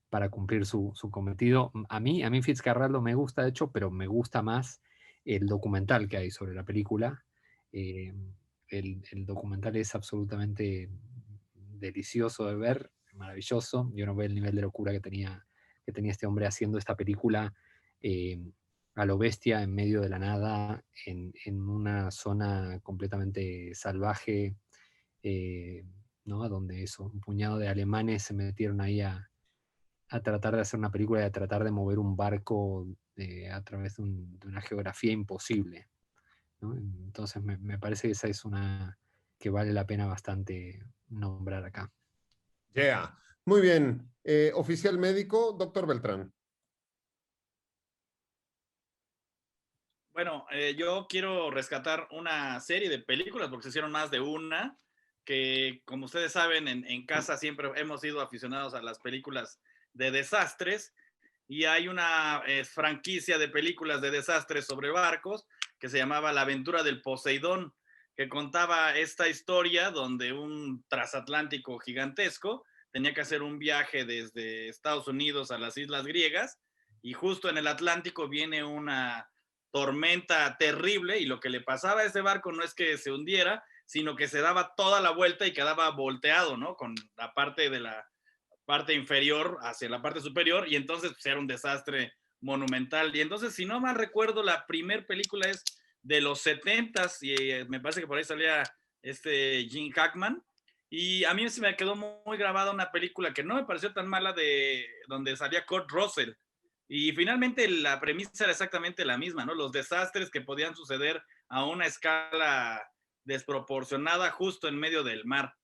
C: para cumplir su cometido. A mí Fitzcarraldo me gusta, de hecho, pero me gusta más el documental que hay sobre la película. El documental es absolutamente delicioso de ver, maravilloso. Yo no veo el nivel de locura que tenía este hombre haciendo esta película a lo bestia, en medio de la nada, en una zona completamente salvaje, ¿no? Donde un puñado de alemanes se metieron ahí a tratar de hacer una película y a tratar de mover un barco a través de una geografía imposible, ¿no? Entonces me parece que esa es una que vale la pena bastante nombrar acá.
A: Yeah. Muy bien. Oficial médico, doctor Beltrán.
E: Bueno, yo quiero rescatar una serie de películas, porque se hicieron más de una, que como ustedes saben, en casa siempre hemos sido aficionados a las películas de desastres, y hay una franquicia de películas de desastres sobre barcos que se llamaba La aventura del Poseidón, que contaba esta historia donde un transatlántico gigantesco tenía que hacer un viaje desde Estados Unidos a las islas griegas, y justo en el Atlántico viene una tormenta terrible, y lo que le pasaba a ese barco no es que se hundiera, sino que se daba toda la vuelta y quedaba volteado, ¿no? Con la parte de la parte inferior hacia la parte superior, y entonces pues, era un desastre monumental. Y entonces, si no mal recuerdo, la primer película es de los 70s, y me parece que por ahí salía Gene Hackman, y a mí se me quedó muy grabada una película que no me pareció tan mala, de donde salía Kurt Russell. Y finalmente la premisa era exactamente la misma, ¿no? Los desastres que podían suceder a una escala desproporcionada justo en medio del mar.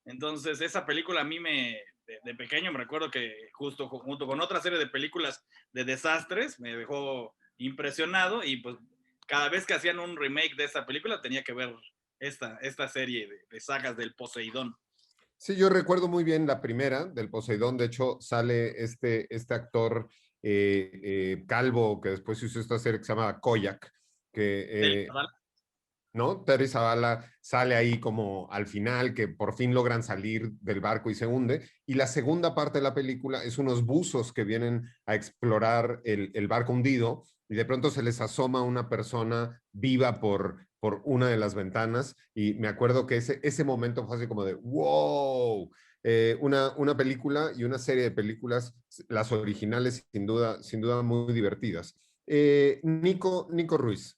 E: Entonces, esa película a mí de pequeño me recuerdo que justo junto con otra serie de películas de desastres me dejó impresionado, y pues cada vez que hacían un remake de esta película tenía que ver esta serie de sagas del Poseidón.
A: Sí, yo recuerdo muy bien la primera del Poseidón. De hecho, sale este actor calvo que después hizo esta serie que se llama Koyak, que ¿no? Terry Zavala sale ahí como al final, que por fin logran salir del barco y se hunde. Y la segunda parte de la película es unos buzos que vienen a explorar el barco hundido, y de pronto se les asoma una persona viva por una de las ventanas, y me acuerdo que ese momento fue así como de wow. Una película y una serie de películas, las originales sin duda muy divertidas. Nico Ruiz.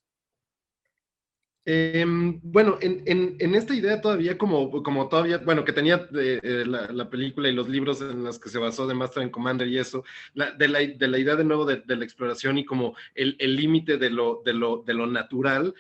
D: Bueno, en esta idea todavía como todavía, bueno, que tenía la película y los libros en los que se basó de Master and Commander y eso, de la idea de nuevo de la exploración y como el límite de lo natural,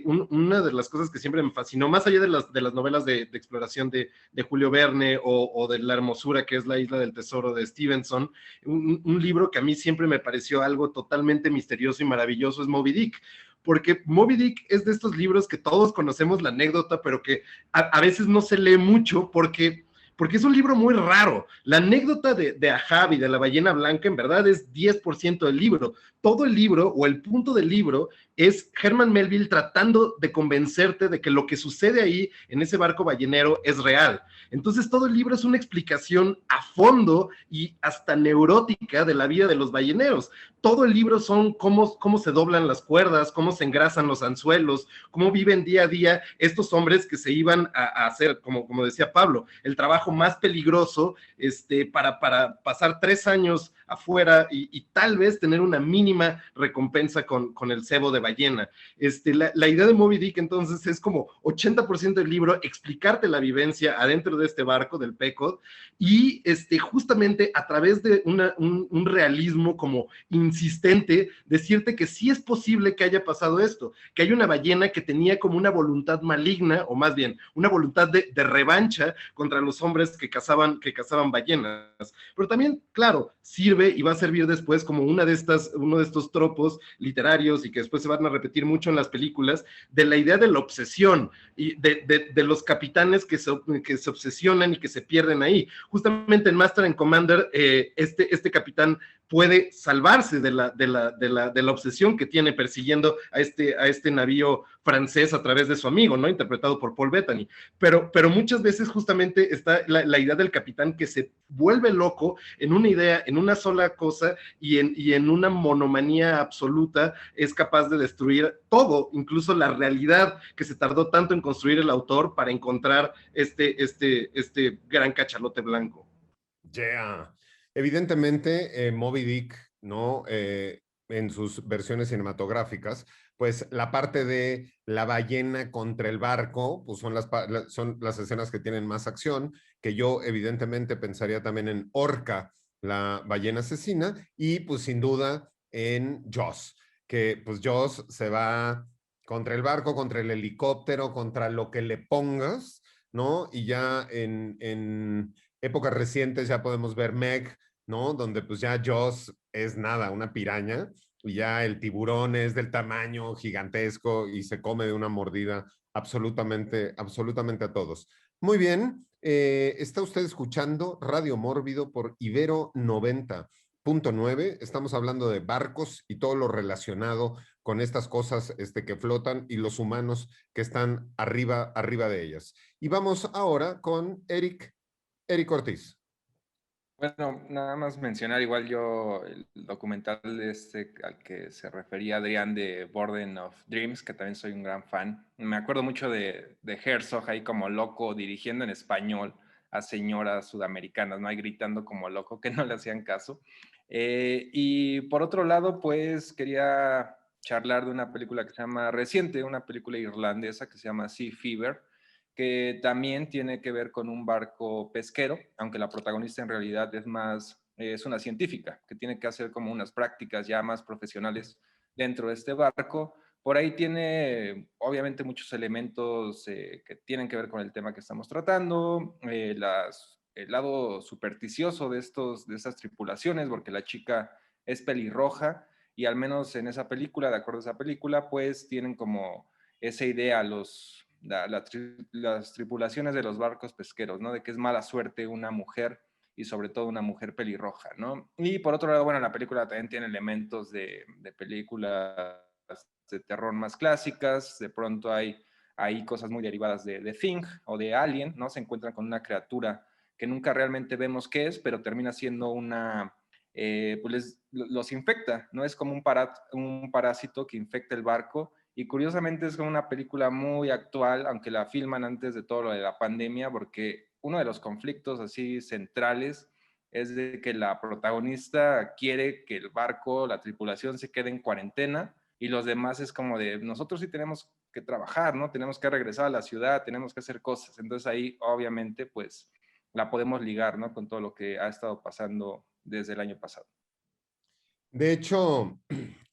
D: una de las cosas que siempre me fascinó, más allá de las novelas de exploración de Julio Verne o de La hermosura, que es La isla del tesoro de Stevenson, un libro que a mí siempre me pareció algo totalmente misterioso y maravilloso es Moby Dick. Porque Moby Dick es de estos libros que todos conocemos la anécdota, pero que a veces no se lee mucho porque porque es un libro muy raro. La anécdota de Ahab y de la ballena blanca en verdad es 10% del libro. Todo el libro o el punto del libro es Herman Melville tratando de convencerte de que lo que sucede ahí en ese barco ballenero es real. Entonces todo el libro es una explicación a fondo y hasta neurótica de la vida de los balleneros. Todo el libro son cómo se doblan las cuerdas, cómo se engrasan los anzuelos, cómo viven día a día estos hombres que se iban a hacer, como decía Pablo, el trabajo más peligroso para pasar 3 años afuera y tal vez tener una mínima recompensa con el cebo de ballena. La idea de Moby Dick entonces es como 80% del libro explicarte la vivencia adentro de este barco del Pequod y justamente a través de un realismo como insistente, decirte que sí es posible que haya pasado esto, que hay una ballena que tenía como una voluntad maligna, o más bien, una voluntad de revancha contra los hombres que cazaban ballenas. Pero también, claro, sirve y va a servir después como uno de estos tropos literarios y que después se van a repetir mucho en las películas, de la idea de la obsesión y de los capitanes que se obsesionan y que se pierden ahí. Justamente en Master and Commander, este capitán puede salvarse de la obsesión que tiene persiguiendo a este navío francés a través de su amigo, ¿no? Interpretado por Paul Bettany. Pero muchas veces justamente está la idea del capitán que se vuelve loco en una idea, en una sola cosa y en una monomanía absoluta es capaz de destruir todo, incluso la realidad que se tardó tanto en construir el autor para encontrar este gran cachalote blanco.
A: Yeah. Evidentemente, Moby Dick, ¿no? En sus versiones cinematográficas, pues la parte de la ballena contra el barco, pues son las escenas que tienen más acción, que yo evidentemente pensaría también en Orca, la ballena asesina, y pues sin duda en Jaws, que pues Jaws se va contra el barco, contra el helicóptero, contra lo que le pongas, ¿no? Y ya en épocas recientes ya podemos ver Meg, ¿no? Donde pues ya Jaws es nada, una piraña, y ya el tiburón es del tamaño gigantesco y se come de una mordida absolutamente a todos. Muy bien, está usted escuchando Radio Mórbido por Ibero 90.9. Estamos hablando de barcos y todo lo relacionado con estas cosas que flotan y los humanos que están arriba de ellas. Y vamos ahora con Eric Ortiz.
F: Bueno, nada más mencionar igual yo el documental al que se refería Adrián de Burden of Dreams, que también soy un gran fan. Me acuerdo mucho de Herzog ahí como loco dirigiendo en español a señoras sudamericanas, ¿no? Ahí gritando como loco que no le hacían caso. Y por otro lado, pues quería charlar de una película que se llama reciente, una película irlandesa que se llama Sea Fever, que también tiene que ver con un barco pesquero, aunque la protagonista en realidad es una científica, que tiene que hacer como unas prácticas ya más profesionales dentro de este barco. Por ahí tiene, obviamente, muchos elementos que tienen que ver con el tema que estamos tratando, el lado supersticioso de estas tripulaciones, porque la chica es pelirroja, y al menos en esa película, de acuerdo a esa película, pues tienen como esa idea las tripulaciones de los barcos pesqueros, ¿no? De que es mala suerte una mujer y sobre todo una mujer pelirroja, ¿no? Y por otro lado, bueno, la película también tiene elementos de películas de terror más clásicas, de pronto hay cosas muy derivadas de Thing o de Alien, ¿no? Se encuentran con una criatura que nunca realmente vemos qué es, pero termina siendo pues los infecta, ¿no? Es como un parásito que infecta el barco. Y curiosamente es como una película muy actual, aunque la filman antes de todo lo de la pandemia, porque uno de los conflictos así centrales es de que la protagonista quiere que el barco, la tripulación se quede en cuarentena y los demás es como de, nosotros sí tenemos que trabajar, ¿no? Tenemos que regresar a la ciudad, tenemos que hacer cosas. Entonces ahí obviamente pues la podemos ligar, ¿no? Con todo lo que ha estado pasando desde el año pasado.
A: De hecho,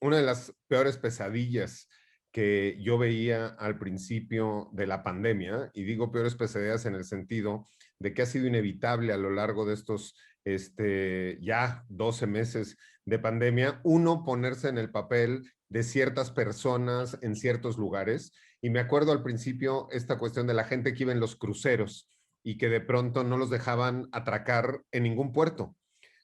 A: una de las peores pesadillas que yo veía al principio de la pandemia, y digo peores pesadillas en el sentido de que ha sido inevitable a lo largo de estos ya 12 meses de pandemia, uno ponerse en el papel de ciertas personas en ciertos lugares. Y me acuerdo al principio esta cuestión de la gente que iba en los cruceros y que de pronto no los dejaban atracar en ningún puerto,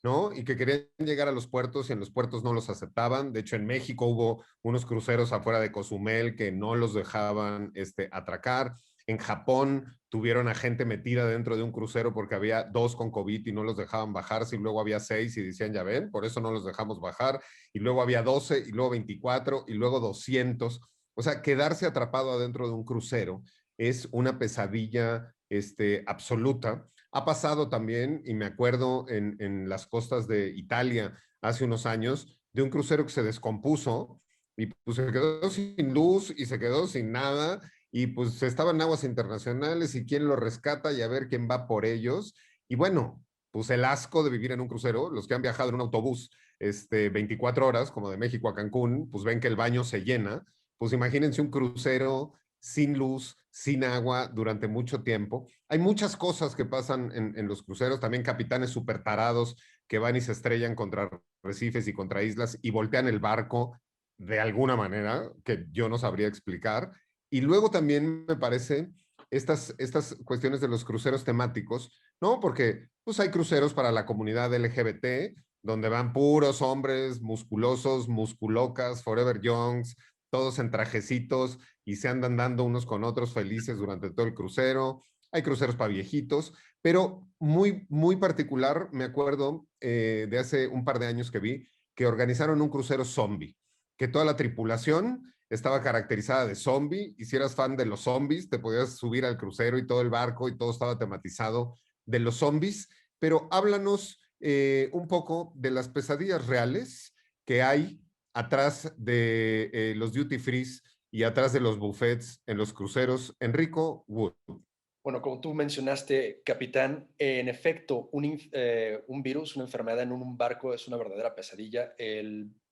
A: ¿no? Y que querían llegar a los puertos y en los puertos no los aceptaban. De hecho, en México hubo unos cruceros afuera de Cozumel que no los dejaban atracar. En Japón tuvieron a gente metida dentro de un crucero porque había 2 con COVID y no los dejaban bajarse, y luego había 6 y decían, ya ven, por eso no los dejamos bajar, y luego había 12 y luego 24 y luego 200. O sea, quedarse atrapado adentro de un crucero es una pesadilla absoluta. Ha pasado también, y me acuerdo en las costas de Italia hace unos años, de un crucero que se descompuso y pues se quedó sin luz y se quedó sin nada, y pues estaban en aguas internacionales y quién lo rescata y a ver quién va por ellos. Y bueno, pues el asco de vivir en un crucero, los que han viajado en un autobús 24 horas, como de México a Cancún, pues ven que el baño se llena. Pues imagínense un crucero sin luz, sin agua durante mucho tiempo. Hay muchas cosas que pasan en los cruceros, también capitanes súper tarados que van y se estrellan contra arrecifes y contra islas y voltean el barco de alguna manera que yo no sabría explicar. Y luego también me parece estas cuestiones de los cruceros temáticos, ¿no? Porque pues hay cruceros para la comunidad LGBT, donde van puros hombres musculosos, musculocas, forever youngs, todos en trajecitos y se andan dando unos con otros felices durante todo el crucero. Hay cruceros para viejitos, pero muy, muy particular, me acuerdo de hace un par de años que vi que organizaron un crucero zombie, que toda la tripulación estaba caracterizada de zombie, y si eras fan de los zombies, te podías subir al crucero y todo el barco y todo estaba tematizado de los zombies. Pero háblanos un poco de las pesadillas reales que hay atrás de los duty frees y atrás de los buffets en los cruceros. Enrico Wood.
B: Bueno, como tú mencionaste, capitán, en efecto, un virus, una enfermedad en un barco es una verdadera pesadilla.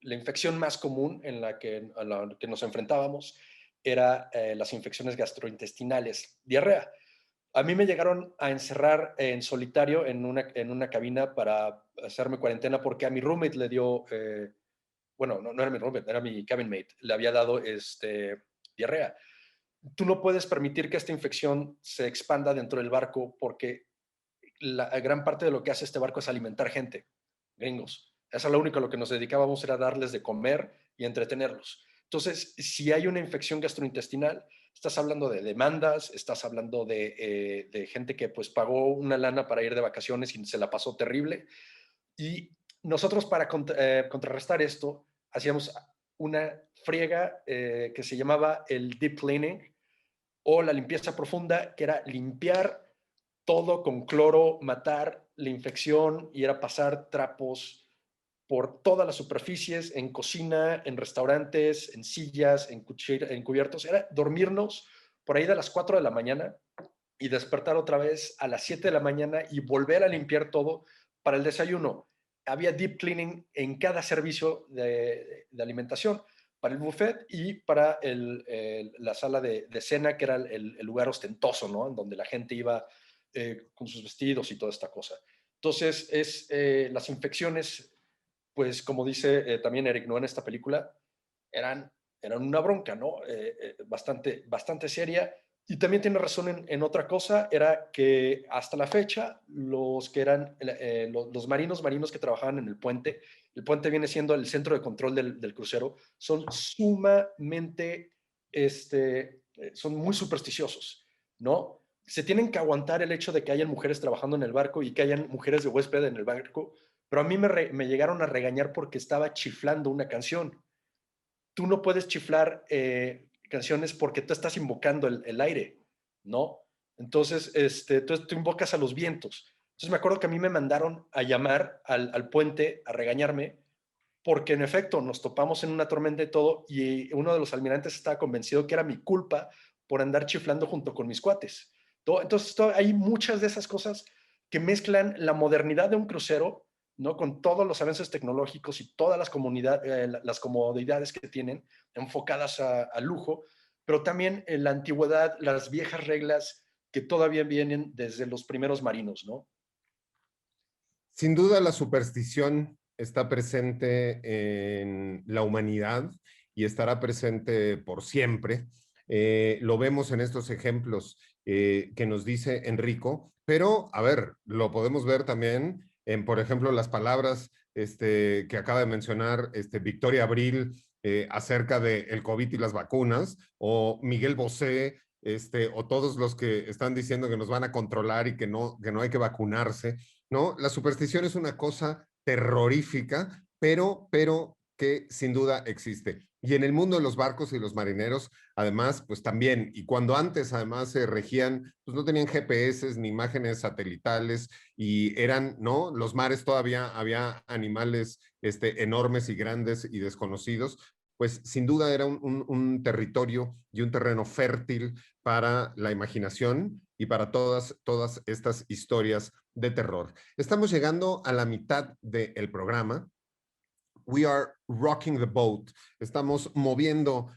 B: La infección más común a la que nos enfrentábamos era las infecciones gastrointestinales, diarrea. A mí me llegaron a encerrar en solitario en una cabina para hacerme cuarentena porque a mi roommate le dio, bueno, no era mi roommate, era mi cabin mate, le había dado diarrea. Tú no puedes permitir que esta infección se expanda dentro del barco porque la gran parte de lo que hace este barco es alimentar gente, gringos. Eso es lo único a lo que nos dedicábamos, era darles de comer y entretenerlos. Entonces, si hay una infección gastrointestinal, estás hablando de demandas, estás hablando de gente que pues pagó una lana para ir de vacaciones y se la pasó terrible. Y nosotros para contrarrestar esto, hacíamos una friega que se llamaba el deep cleaning o la limpieza profunda, que era limpiar todo con cloro, matar la infección y era pasar trapos por todas las superficies, en cocina, en restaurantes, en sillas, en cubiertos. Era dormirnos por ahí de las 4 de la mañana y despertar otra vez a las 7 de la mañana y volver a limpiar todo para el desayuno. Había deep cleaning en cada servicio de alimentación, para el buffet y para la sala de cena, que era el lugar ostentoso, ¿no? En donde la gente iba con sus vestidos y toda esta cosa. Entonces, las infecciones, pues como dice también Eric, ¿no? En esta película, eran una bronca, ¿no? Bastante seria. Y también tiene razón en otra cosa, era que hasta la fecha los que eran los marinos que trabajaban en el puente viene siendo el centro de control del crucero, son sumamente, son muy supersticiosos, ¿no? Se tienen que aguantar el hecho de que hayan mujeres trabajando en el barco y que hayan mujeres de huésped en el barco, pero a mí me llegaron a regañar porque estaba chiflando una canción. Tú no puedes chiflar canciones porque tú estás invocando el aire, ¿no? Entonces, tú invocas a los vientos. Entonces me acuerdo que a mí me mandaron a llamar al puente a regañarme porque en efecto nos topamos en una tormenta y todo, y uno de los almirantes estaba convencido que era mi culpa por andar chiflando junto con mis cuates. Entonces hay muchas de esas cosas que mezclan la modernidad de un crucero, ¿no? Con todos los avances tecnológicos y todas las comodidades que tienen, enfocadas a lujo, pero también en la antigüedad, las viejas reglas que todavía vienen desde los primeros marinos, ¿no?
A: Sin duda la superstición está presente en la humanidad y estará presente por siempre. Lo vemos en estos ejemplos que nos dice Enrico, pero a ver, lo podemos ver también en, por ejemplo, las palabras que acaba de mencionar Victoria Abril acerca del COVID y las vacunas, o Miguel Bosé, o todos los que están diciendo que nos van a controlar y que no hay que vacunarse, ¿no? La superstición es una cosa terrorífica, pero que sin duda existe. Y en el mundo de los barcos y los marineros, además, pues también, y cuando antes además se regían, pues no tenían GPS ni imágenes satelitales y eran, ¿no? Los mares todavía había animales enormes y grandes y desconocidos, pues sin duda era un territorio y un terreno fértil para la imaginación y para todas estas historias de terror. Estamos llegando a la mitad del programa. We are rocking the boat. Estamos moviendo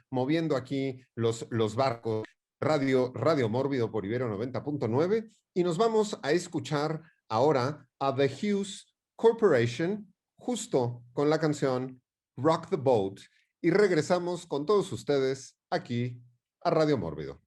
A: aquí los barcos. Radio Mórbido por Ibero 90.9 y nos vamos a escuchar ahora a The Hughes Corporation justo con la canción Rock the Boat y regresamos con todos ustedes aquí a Radio Mórbido.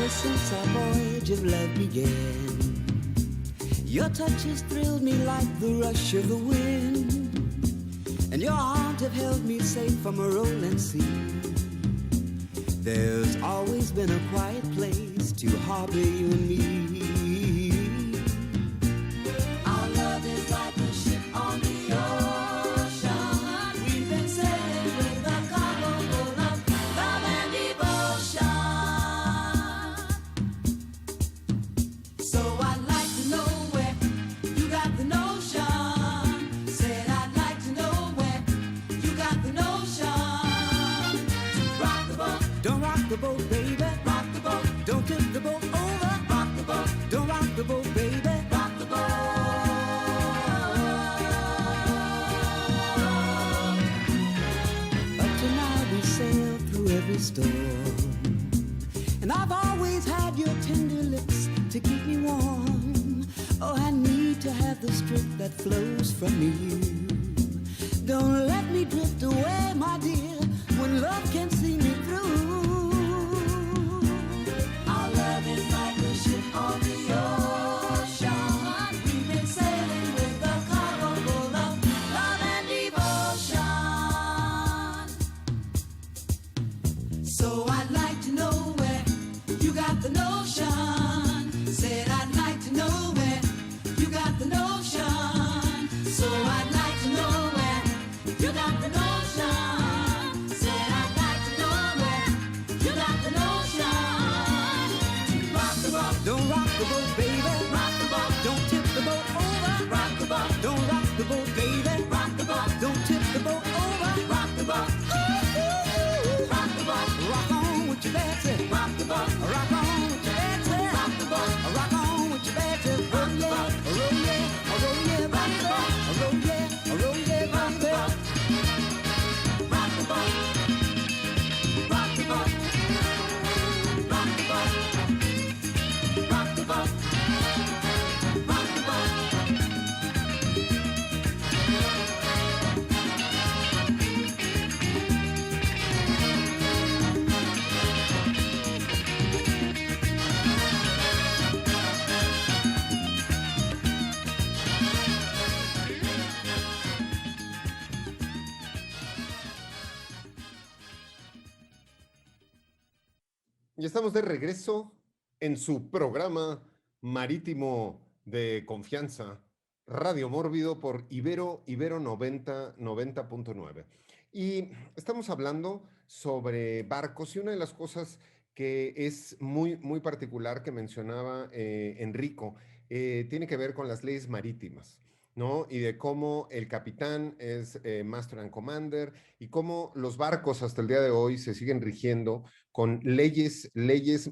I: Since our voyage of love began, your touch has thrilled me like the rush of the wind, and your arms have held me safe from a rolling sea. There's always been a quiet place to harbor you and me. Our love is like a ship on the ocean. We've been sailing with a cargo full of love and devotion. So I'd like to know where you got the notion. Said I'd like to know where you got the notion. To rock the boat, don't rock the boat, baby. Rock the boat, don't tip the boat over. Rock the boat, don't rock the boat, baby. Rock the boat. Up to now we sailed through every storm, and I've always had your tender lips to keep me warm. Oh, I need to have the strength that flows from you. Don't let me drift away, my dear, when love can see me through. Our love is like a ship on the ocean. We've been sailing with a cargo full of love and devotion. So I'd like to know where you got the notion. Said I'd like to know where you got the notion. So I'd like to know where you got the notion. Said I'd like to know where you got the notion. Rock the boat, don't rock the boat, baby. Rock the boat, don't tip the boat over. Rock the boat, don't rock the boat, baby. Rock the boat, don't tip the boat over. Rock the boat, ooh, rock the boat, rock on with your Betsy. Rock the boat, rock on with your Betsy. Rock the boat, rock on with your Betsy. Roll yeah, roll yeah, roll yeah, rock the boat, roll yeah, roll yeah, rock the boat. Rock the boat, rock the boat, rock the boat, rock the boat, rock the boat.
A: Y estamos de regreso en su programa marítimo de confianza, Radio Mórbido por Ibero 90.9. Y estamos hablando sobre barcos y una de las cosas que es muy, muy particular que mencionaba Enrico tiene que ver con las leyes marítimas. ¿no? Y de cómo el capitán es Master and Commander y cómo los barcos hasta el día de hoy se siguen rigiendo con leyes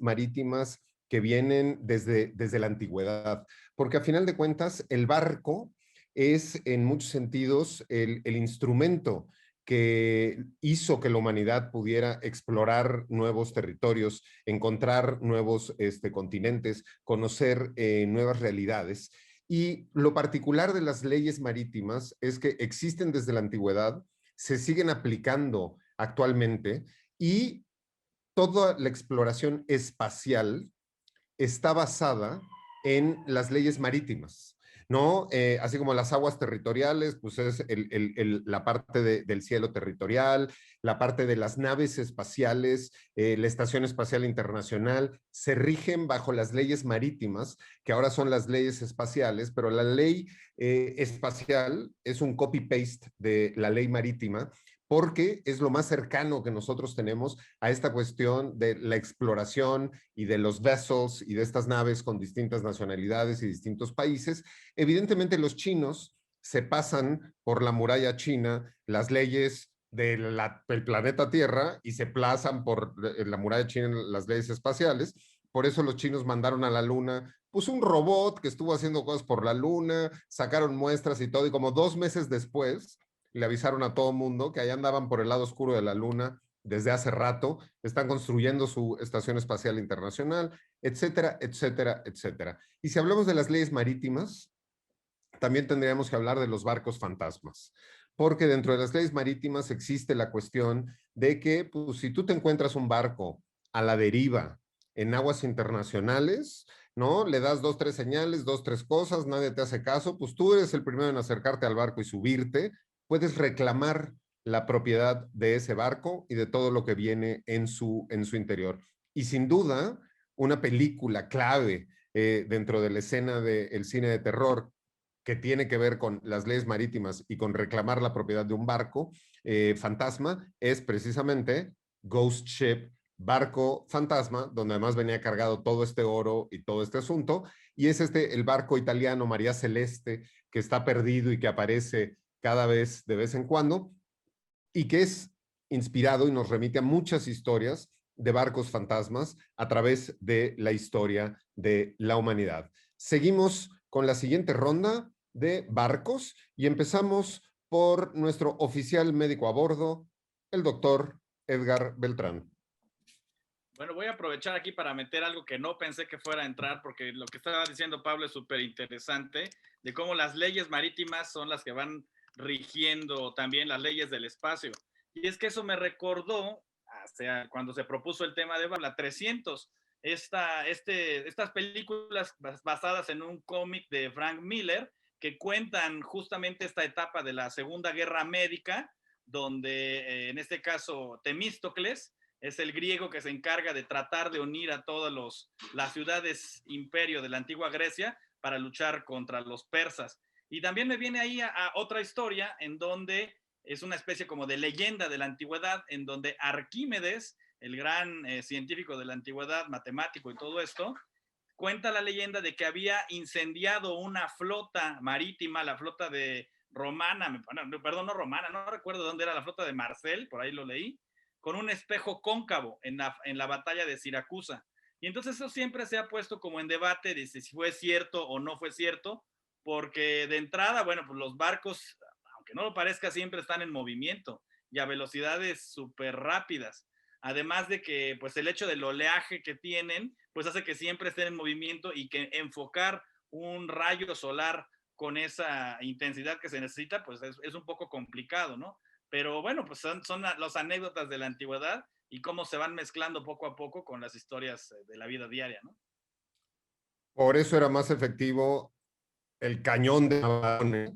A: marítimas que vienen desde la antigüedad. Porque a final de cuentas, el barco es en muchos sentidos el instrumento que hizo que la humanidad pudiera explorar nuevos territorios, encontrar nuevos continentes, conocer nuevas realidades. Y lo particular de las leyes marítimas es que existen desde la antigüedad, se siguen aplicando actualmente y toda la exploración espacial está basada en las leyes marítimas, ¿no? Así como las aguas territoriales, pues es la parte del cielo territorial, la parte de las naves espaciales, la Estación Espacial Internacional, se rigen bajo las leyes marítimas, que ahora son las leyes espaciales, pero la ley espacial es un copy-paste de la ley marítima, porque es lo más cercano que nosotros tenemos a esta cuestión de la exploración y de los vessels y de estas naves con distintas nacionalidades y distintos países. Evidentemente los chinos se pasan por la muralla china las leyes del planeta Tierra y se plazan por la muralla china las leyes espaciales. Por eso los chinos mandaron a la luna pues un robot que estuvo haciendo cosas por la luna, sacaron muestras y todo, y como 2 meses después le avisaron a todo mundo que allá andaban por el lado oscuro de la luna desde hace rato, están construyendo su Estación Espacial Internacional, etcétera, etcétera, etcétera. Y si hablamos de las leyes marítimas, también tendríamos que hablar de los barcos fantasmas, porque dentro de las leyes marítimas existe la cuestión de que pues, si tú te encuentras un barco a la deriva en aguas internacionales, ¿no? Le das 2, 3 señales, 2, 3 cosas, nadie te hace caso, pues tú eres el primero en acercarte al barco y subirte, puedes reclamar la propiedad de ese barco y de todo lo que viene en su interior. Y sin duda, una película clave dentro de la escena del cine de terror que tiene que ver con las leyes marítimas y con reclamar la propiedad de un barco fantasma es precisamente Ghost Ship, barco fantasma, donde además venía cargado todo este oro y todo este asunto, y es el barco italiano María Celeste, que está perdido y que aparece cada vez de vez en cuando, y que es inspirado y nos remite a muchas historias de barcos fantasmas a través de la historia de la humanidad. Seguimos con la siguiente ronda de barcos y empezamos por nuestro oficial médico a bordo, el doctor Edgar Beltrán.
E: Bueno, voy a aprovechar aquí para meter algo que no pensé que fuera a entrar, porque lo que estaba diciendo Pablo es súper interesante, de cómo las leyes marítimas son las que van rigiendo también las leyes del espacio. Y es que eso me recordó, o sea, cuando se propuso el tema de la 300, estas películas basadas en un cómic de Frank Miller que cuentan justamente esta etapa de la Segunda Guerra Médica, donde en este caso Temístocles es el griego que se encarga de tratar de unir a todas las ciudades imperio de la antigua Grecia para luchar contra los persas. Y también me viene ahí a otra historia en donde es una especie como de leyenda de la antigüedad, en donde Arquímedes, el gran científico de la antigüedad, matemático y todo esto, cuenta la leyenda de que había incendiado una flota marítima, la flota de romana, perdón, no romana, no recuerdo dónde era, la flota de Marcel, por ahí lo leí, con un espejo cóncavo en la batalla de Siracusa. Y entonces eso siempre se ha puesto como en debate de si fue cierto o no fue cierto, porque de entrada, bueno, pues los barcos, aunque no lo parezca, siempre están en movimiento y a velocidades súper rápidas. Además de que, pues el hecho del oleaje que tienen, pues hace que siempre estén en movimiento y que enfocar un rayo solar con esa intensidad que se necesita, pues es un poco complicado, ¿no? Pero bueno, pues son las anécdotas de la antigüedad y cómo se van mezclando poco a poco con las historias de la vida diaria, ¿no?
A: Por eso era más efectivo el cañón de navajones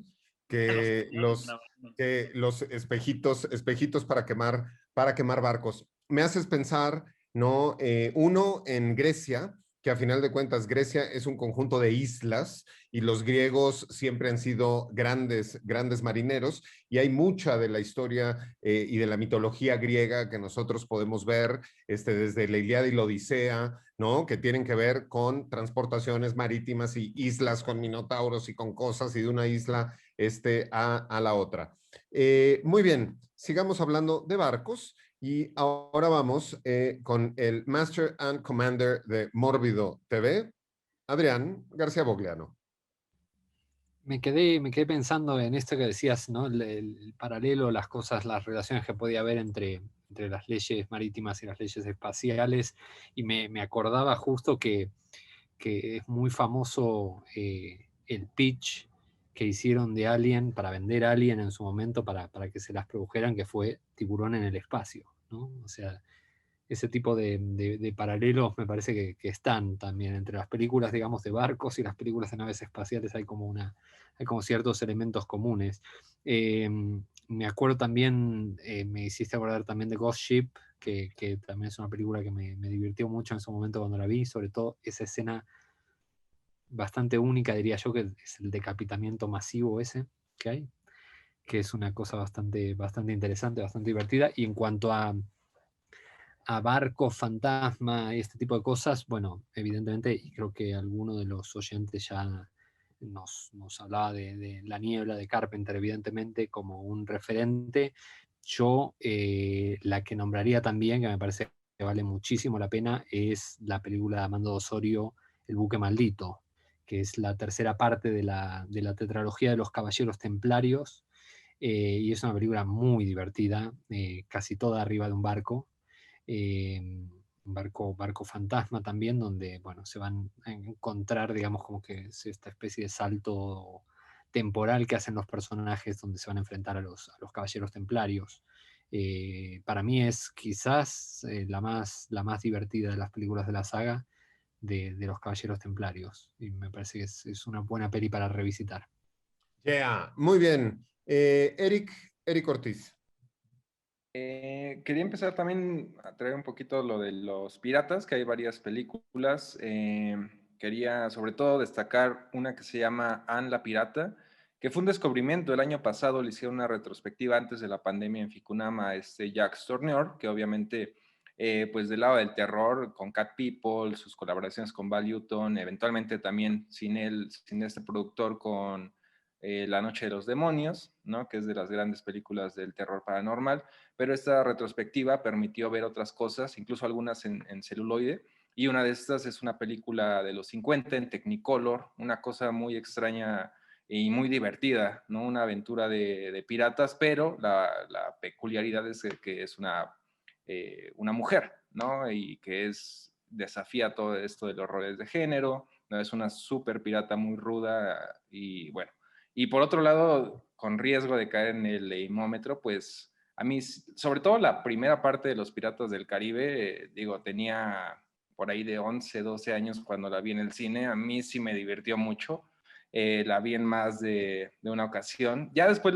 A: que los espejitos para quemar barcos. Me haces pensar, ¿no? Uno en Grecia, que a final de cuentas Grecia es un conjunto de islas y los griegos siempre han sido grandes marineros y hay mucha de la historia y de la mitología griega que nosotros podemos ver desde la Ilíada y la Odisea, ¿no? Que tienen que ver con transportaciones marítimas y islas con minotauros y con cosas y de una isla a la otra. Muy bien, sigamos hablando de barcos. Y ahora vamos con el Master and Commander de Mórbido TV, Adrián García Bogliano.
C: Me quedé pensando en esto que decías, ¿no? El paralelo, las cosas, las relaciones que podía haber entre las leyes marítimas y las leyes espaciales, y me acordaba justo que es muy famoso el pitch que hicieron de Alien para vender Alien en su momento para que se las produjeran, que fue Tiburón en el espacio, ¿no? O sea, ese tipo de paralelos me parece que están también entre las películas, digamos, de barcos y las películas de naves espaciales. Hay como ciertos elementos comunes. Me acuerdo también, me hiciste acordar también de Ghost Ship, que también es una película que me divirtió mucho en su momento cuando la vi, sobre todo esa escena bastante única, diría yo, que es el decapitamiento masivo ese que hay, que es una cosa bastante interesante, bastante divertida. Y en cuanto a barcos, fantasma y este tipo de cosas, bueno, evidentemente, y creo que alguno de los oyentes ya nos hablaba de La Niebla de Carpenter, evidentemente, como un referente. Yo la que nombraría también, que me parece que vale muchísimo la pena, es la película de Armando Osorio, El buque maldito, que es la tercera parte de la tetralogía de los Caballeros Templarios, y es una película muy divertida, casi toda arriba de un barco, un barco fantasma también, donde, bueno, se van a encontrar, digamos, como que es esta especie de salto temporal que hacen los personajes, donde se van a enfrentar a los Caballeros Templarios. Para mí es quizás la más divertida de las películas de la saga de los Caballeros Templarios, y me parece que es una buena peli para revisitar.
A: Yeah, muy bien. Eric Ortiz.
F: Quería empezar también a traer un poquito lo de los piratas, que hay varias películas. Quería sobre todo destacar una que se llama Anne la Pirata, que fue un descubrimiento. El año pasado le hicieron una retrospectiva antes de la pandemia en Ficunama, Jacques Tourneur, que obviamente, pues del lado del terror, con Cat People, sus colaboraciones con Val Newton, eventualmente también sin este productor, con La Noche de los Demonios, ¿no? Que es de las grandes películas del terror paranormal, pero esta retrospectiva permitió ver otras cosas, incluso algunas en celuloide, y una de estas es una película de los 50 en Technicolor, una cosa muy extraña y muy divertida, ¿no? Una aventura de piratas, pero la peculiaridad es que es una mujer, ¿no? Y que desafía todo esto de los roles de género, ¿no? Es una súper pirata muy ruda y bueno. Y por otro lado, con riesgo de caer en el leimómetro, pues a mí, sobre todo la primera parte de Los Piratas del Caribe, tenía por ahí de 11, 12 años cuando la vi en el cine. A mí sí me divirtió mucho. La vi en más de una ocasión. Ya después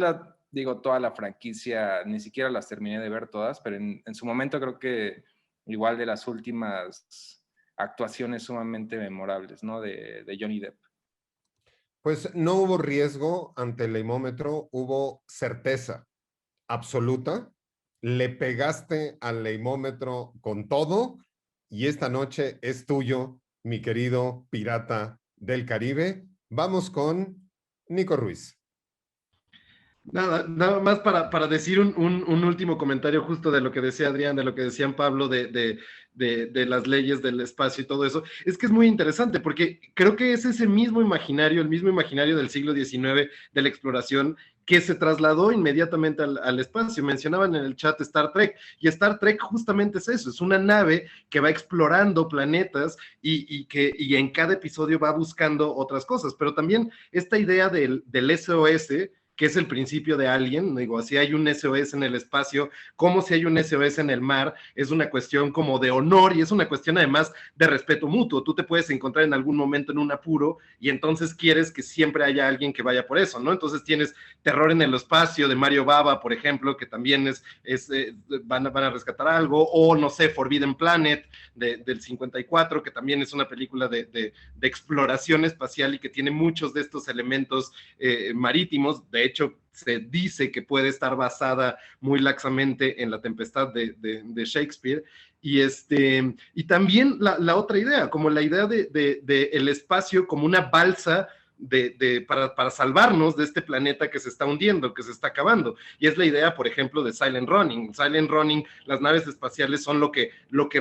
F: toda la franquicia, ni siquiera las terminé de ver todas, pero en su momento creo que igual de las últimas actuaciones sumamente memorables, ¿no? De Johnny Depp.
A: Pues no hubo riesgo ante el leimómetro, hubo certeza absoluta. Le pegaste al leimómetro con todo y esta noche es tuyo, mi querido pirata del Caribe. Vamos con Nico Ruiz.
D: Nada más para decir un último comentario justo de lo que decía Adrián, de lo que decían Pablo, de las leyes del espacio y todo eso. Es que es muy interesante porque creo que es ese mismo imaginario, el mismo imaginario del siglo XIX, de la exploración, que se trasladó inmediatamente al espacio. Mencionaban en el chat Star Trek, y Star Trek justamente es eso, es una nave que va explorando planetas y en cada episodio va buscando otras cosas, pero también esta idea del SOS, que es el principio de Alien. Digo, si hay un SOS en el espacio, como si hay un SOS en el mar, es una cuestión como de honor y es una cuestión además de respeto mutuo. Tú te puedes encontrar en algún momento en un apuro y entonces quieres que siempre haya alguien que vaya por eso, ¿no? Entonces tienes Terror en el espacio de Mario Bava, por ejemplo, que también van a rescatar algo, o no sé, Forbidden Planet del 54, que también es una película de exploración espacial y que tiene muchos de estos elementos marítimos. De hecho, se dice que puede estar basada muy laxamente en La Tempestad de Shakespeare. Y también la otra idea, como la idea de el espacio como una balsa para salvarnos de este planeta que se está hundiendo, que se está acabando. Y es la idea, por ejemplo, de Silent Running. Silent Running, las naves espaciales son lo que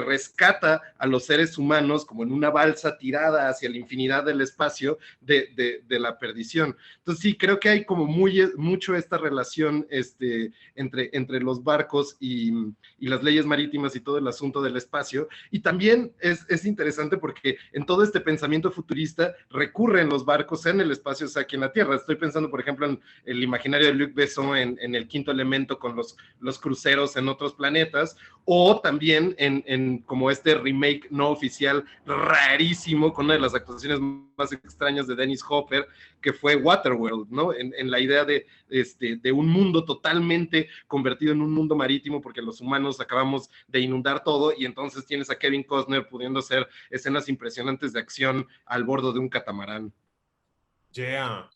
D: rescata a los seres humanos como en una balsa tirada hacia la infinidad del espacio de la perdición. Entonces sí, creo que hay como mucho esta relación entre los barcos y las leyes marítimas y todo el asunto del espacio. Y también es interesante porque en todo este pensamiento futurista recurren los barcos en el espacio, o sea, aquí en la Tierra. Estoy pensando, por ejemplo, en el imaginario de Luc Besson en El Quinto Elemento con los cruceros en otros planetas, o también en como este remake no oficial rarísimo con una de las actuaciones más extrañas de Dennis Hopper, que fue Waterworld, ¿no? En la idea de un mundo totalmente convertido en un mundo marítimo porque los humanos acabamos de inundar todo y entonces tienes a Kevin Costner pudiendo hacer escenas impresionantes de acción al bordo de un catamarán.
A: Yeah.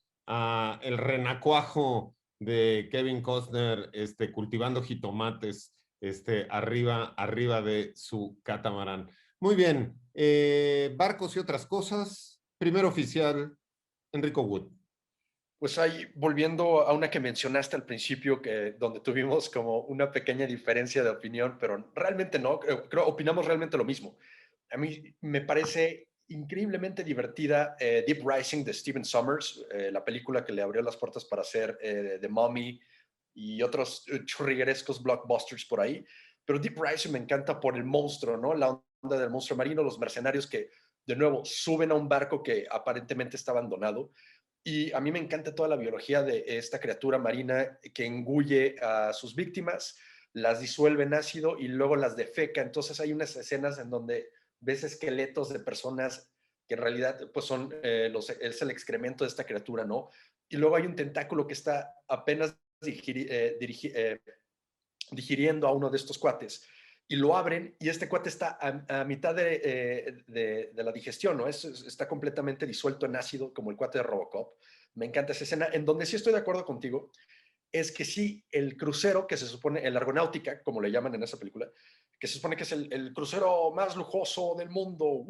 A: El renacuajo de Kevin Costner cultivando jitomates arriba de su catamarán. Muy bien. Barcos y otras cosas. Primer oficial, Enrico Wood.
B: Pues ahí, volviendo a una que mencionaste al principio, donde tuvimos como una pequeña diferencia de opinión, pero realmente no, creo opinamos realmente lo mismo. A mí me parece increíblemente divertida Deep Rising de Stephen Sommers, la película que le abrió las puertas para hacer The Mummy y otros churriguerescos blockbusters por ahí. Pero Deep Rising me encanta por el monstruo, ¿no? La onda del monstruo marino, los mercenarios que, de nuevo, suben a un barco que aparentemente está abandonado. Y a mí me encanta toda la biología de esta criatura marina que engulle a sus víctimas, las disuelve en ácido y luego las defeca. Entonces hay unas escenas en donde ves esqueletos de personas que en realidad pues es el excremento de esta criatura, ¿no? Y luego hay un tentáculo que está apenas digiriendo a uno de estos cuates y lo abren y este cuate está a mitad de la digestión, ¿no? Está completamente disuelto en ácido como el cuate de Robocop. Me encanta esa escena. En donde sí estoy de acuerdo contigo es que sí, el crucero, que se supone, el Argonáutica, como le llaman en esa película, que se supone que es el crucero más lujoso del mundo,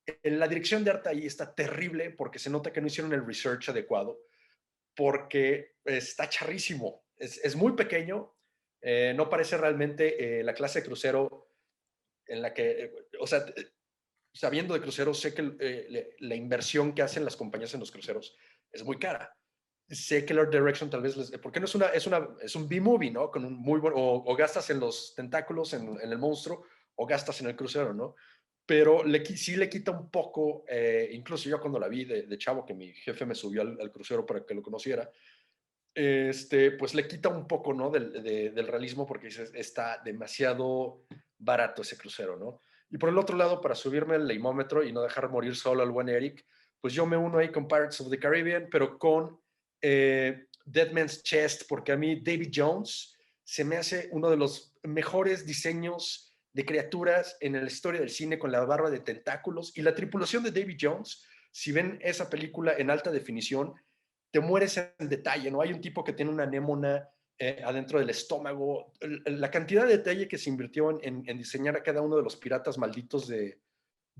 B: en la dirección de arte ahí está terrible porque se nota que no hicieron el research adecuado, porque está charrísimo, es muy pequeño, no parece realmente la clase de crucero en la que, o sea, sabiendo de cruceros, sé que la inversión que hacen las compañías en los cruceros es muy cara. Sé que el Art Direction tal vez, porque no es un B-movie, ¿no? Con un muy buen, o gastas en los tentáculos, en el monstruo, o gastas en el crucero, ¿no? Pero sí le quita un poco, incluso yo cuando la vi de chavo, que mi jefe me subió al crucero para que lo conociera, pues le quita un poco, ¿no? Del realismo porque dices, está demasiado barato ese crucero, ¿no? Y por el otro lado, para subirme el leimómetro y no dejar morir solo al buen Eric, pues yo me uno ahí con Pirates of the Caribbean, pero con Dead Man's Chest, porque a mí Davy Jones se me hace uno de los mejores diseños de criaturas en la historia del cine, con la barba de tentáculos y la tripulación de Davy Jones. Si ven esa película en alta definición, te mueres en detalle, ¿no? Hay un tipo que tiene una anémona adentro del estómago. La cantidad de detalle que se invirtió en diseñar a cada uno de los piratas malditos de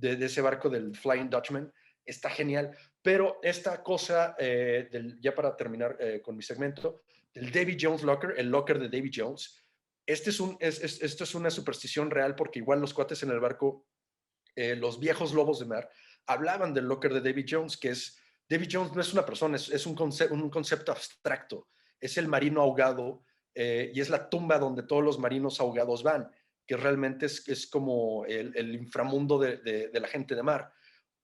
B: ese barco del Flying Dutchman está genial. Pero esta cosa, ya para terminar con mi segmento, el Davy Jones Locker, el locker de Davy Jones, esto es una superstición real porque igual los cuates en el barco, los viejos lobos de mar, hablaban del locker de Davy Jones, que es Davy Jones no es una persona, es un concepto abstracto. Es el marino ahogado y es la tumba donde todos los marinos ahogados van, que realmente es como el inframundo de la gente de mar.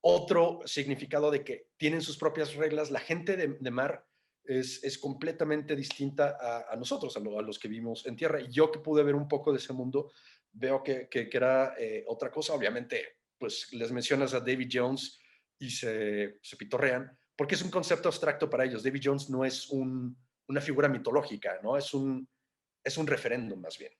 B: Otro significado de que tienen sus propias reglas. La gente de mar es completamente distinta a nosotros, a los que vivimos en tierra. Y yo que pude ver un poco de ese mundo, veo que era otra cosa. Obviamente, pues les mencionas a Davy Jones y se pitorrean, porque es un concepto abstracto para ellos. Davy Jones no es una figura mitológica, ¿no? Es un referéndum más bien.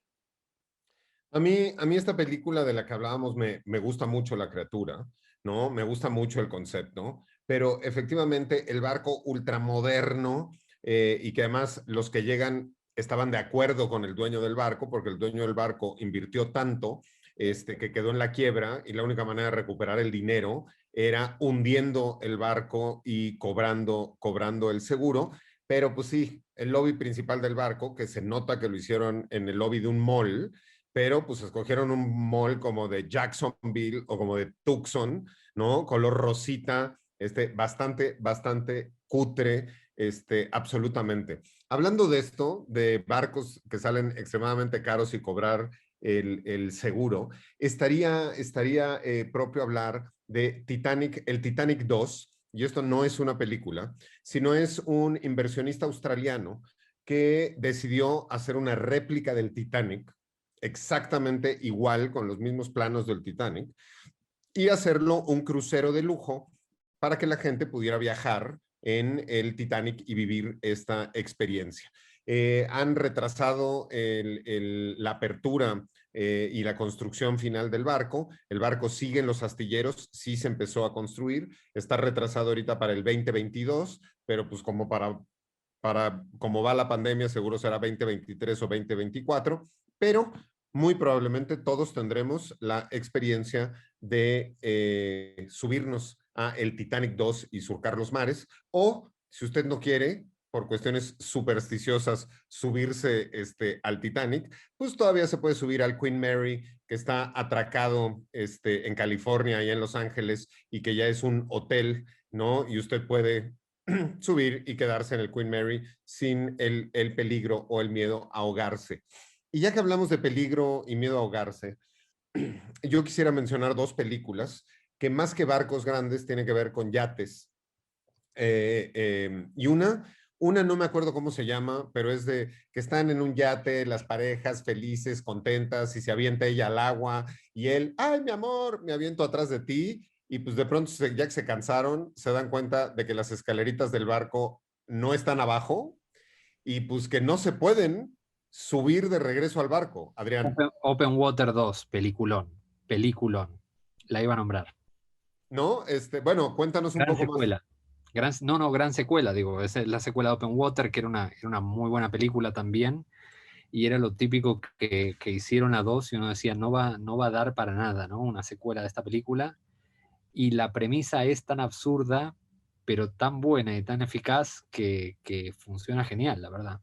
A: A mí esta película de la que hablábamos me gusta mucho la criatura, ¿no? Me gusta mucho el concepto, pero efectivamente el barco ultramoderno y que además los que llegan estaban de acuerdo con el dueño del barco, porque el dueño del barco invirtió tanto que quedó en la quiebra y la única manera de recuperar el dinero era hundiendo el barco y cobrando el seguro. Pero pues sí, el lobby principal del barco, que se nota que lo hicieron en el lobby de un mall, pero pues escogieron un mall como de Jacksonville o como de Tucson, ¿no? Color rosita, bastante cutre, absolutamente. Hablando de esto, de barcos que salen extremadamente caros y cobrar el seguro, estaría propio hablar de Titanic, el Titanic 2, y esto no es una película, sino es un inversionista australiano que decidió hacer una réplica del Titanic, exactamente igual, con los mismos planos del Titanic, y hacerlo un crucero de lujo para que la gente pudiera viajar en el Titanic y vivir esta experiencia. Han retrasado la apertura y la construcción final del barco. El barco sigue en los astilleros, sí se empezó a construir, está retrasado ahorita para el 2022, pero pues como como va la pandemia, seguro será 2023 o 2024, pero muy probablemente todos tendremos la experiencia de subirnos a el Titanic 2 y surcar los mares, o si usted no quiere, por cuestiones supersticiosas, subirse al Titanic, pues todavía se puede subir al Queen Mary, que está atracado en California y en Los Ángeles, y que ya es un hotel, ¿no? Y usted puede subir y quedarse en el Queen Mary sin el peligro o el miedo a ahogarse. Y ya que hablamos de peligro y miedo a ahogarse, yo quisiera mencionar dos películas que más que barcos grandes tienen que ver con yates. Y una no me acuerdo cómo se llama, pero es de que están en un yate, las parejas felices, contentas, y se avienta ella al agua, y él, ay, mi amor, me aviento atrás de ti, y pues de pronto, ya que se cansaron, se dan cuenta de que las escaleritas del barco no están abajo, y pues que no se pueden subir de regreso al barco, Adrián.
C: Open Water 2, peliculón. La iba a nombrar.
A: ¿No? Bueno, cuéntanos un
C: Gran
A: poco
C: secuela. Gran secuela, digo. Es la secuela de Open Water, que era una muy buena película también. Y era lo típico que hicieron a dos y uno decía, no va a dar para nada, ¿no? Una secuela de esta película. Y la premisa es tan absurda, pero tan buena y tan eficaz que funciona genial, la verdad.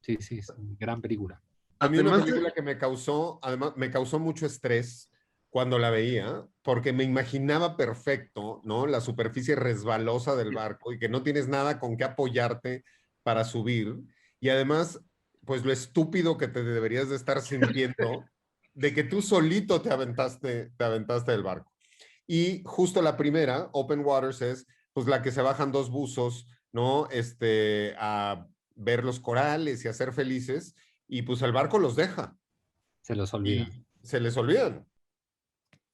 C: Sí, es una gran película.
A: A mí una
D: Además
A: película que además me causó mucho estrés cuando la veía, porque me imaginaba perfecto, ¿no? La superficie resbalosa del barco y que no tienes nada con qué apoyarte para subir. Y además, pues lo estúpido que te deberías de estar sintiendo de que tú solito te aventaste del barco. Y justo la primera, Open Waters, es pues la que se bajan dos buzos, ¿no? A ver los corales y a ser felices, y pues el barco los deja.
C: Se los olvida.
A: Y se les olvidan.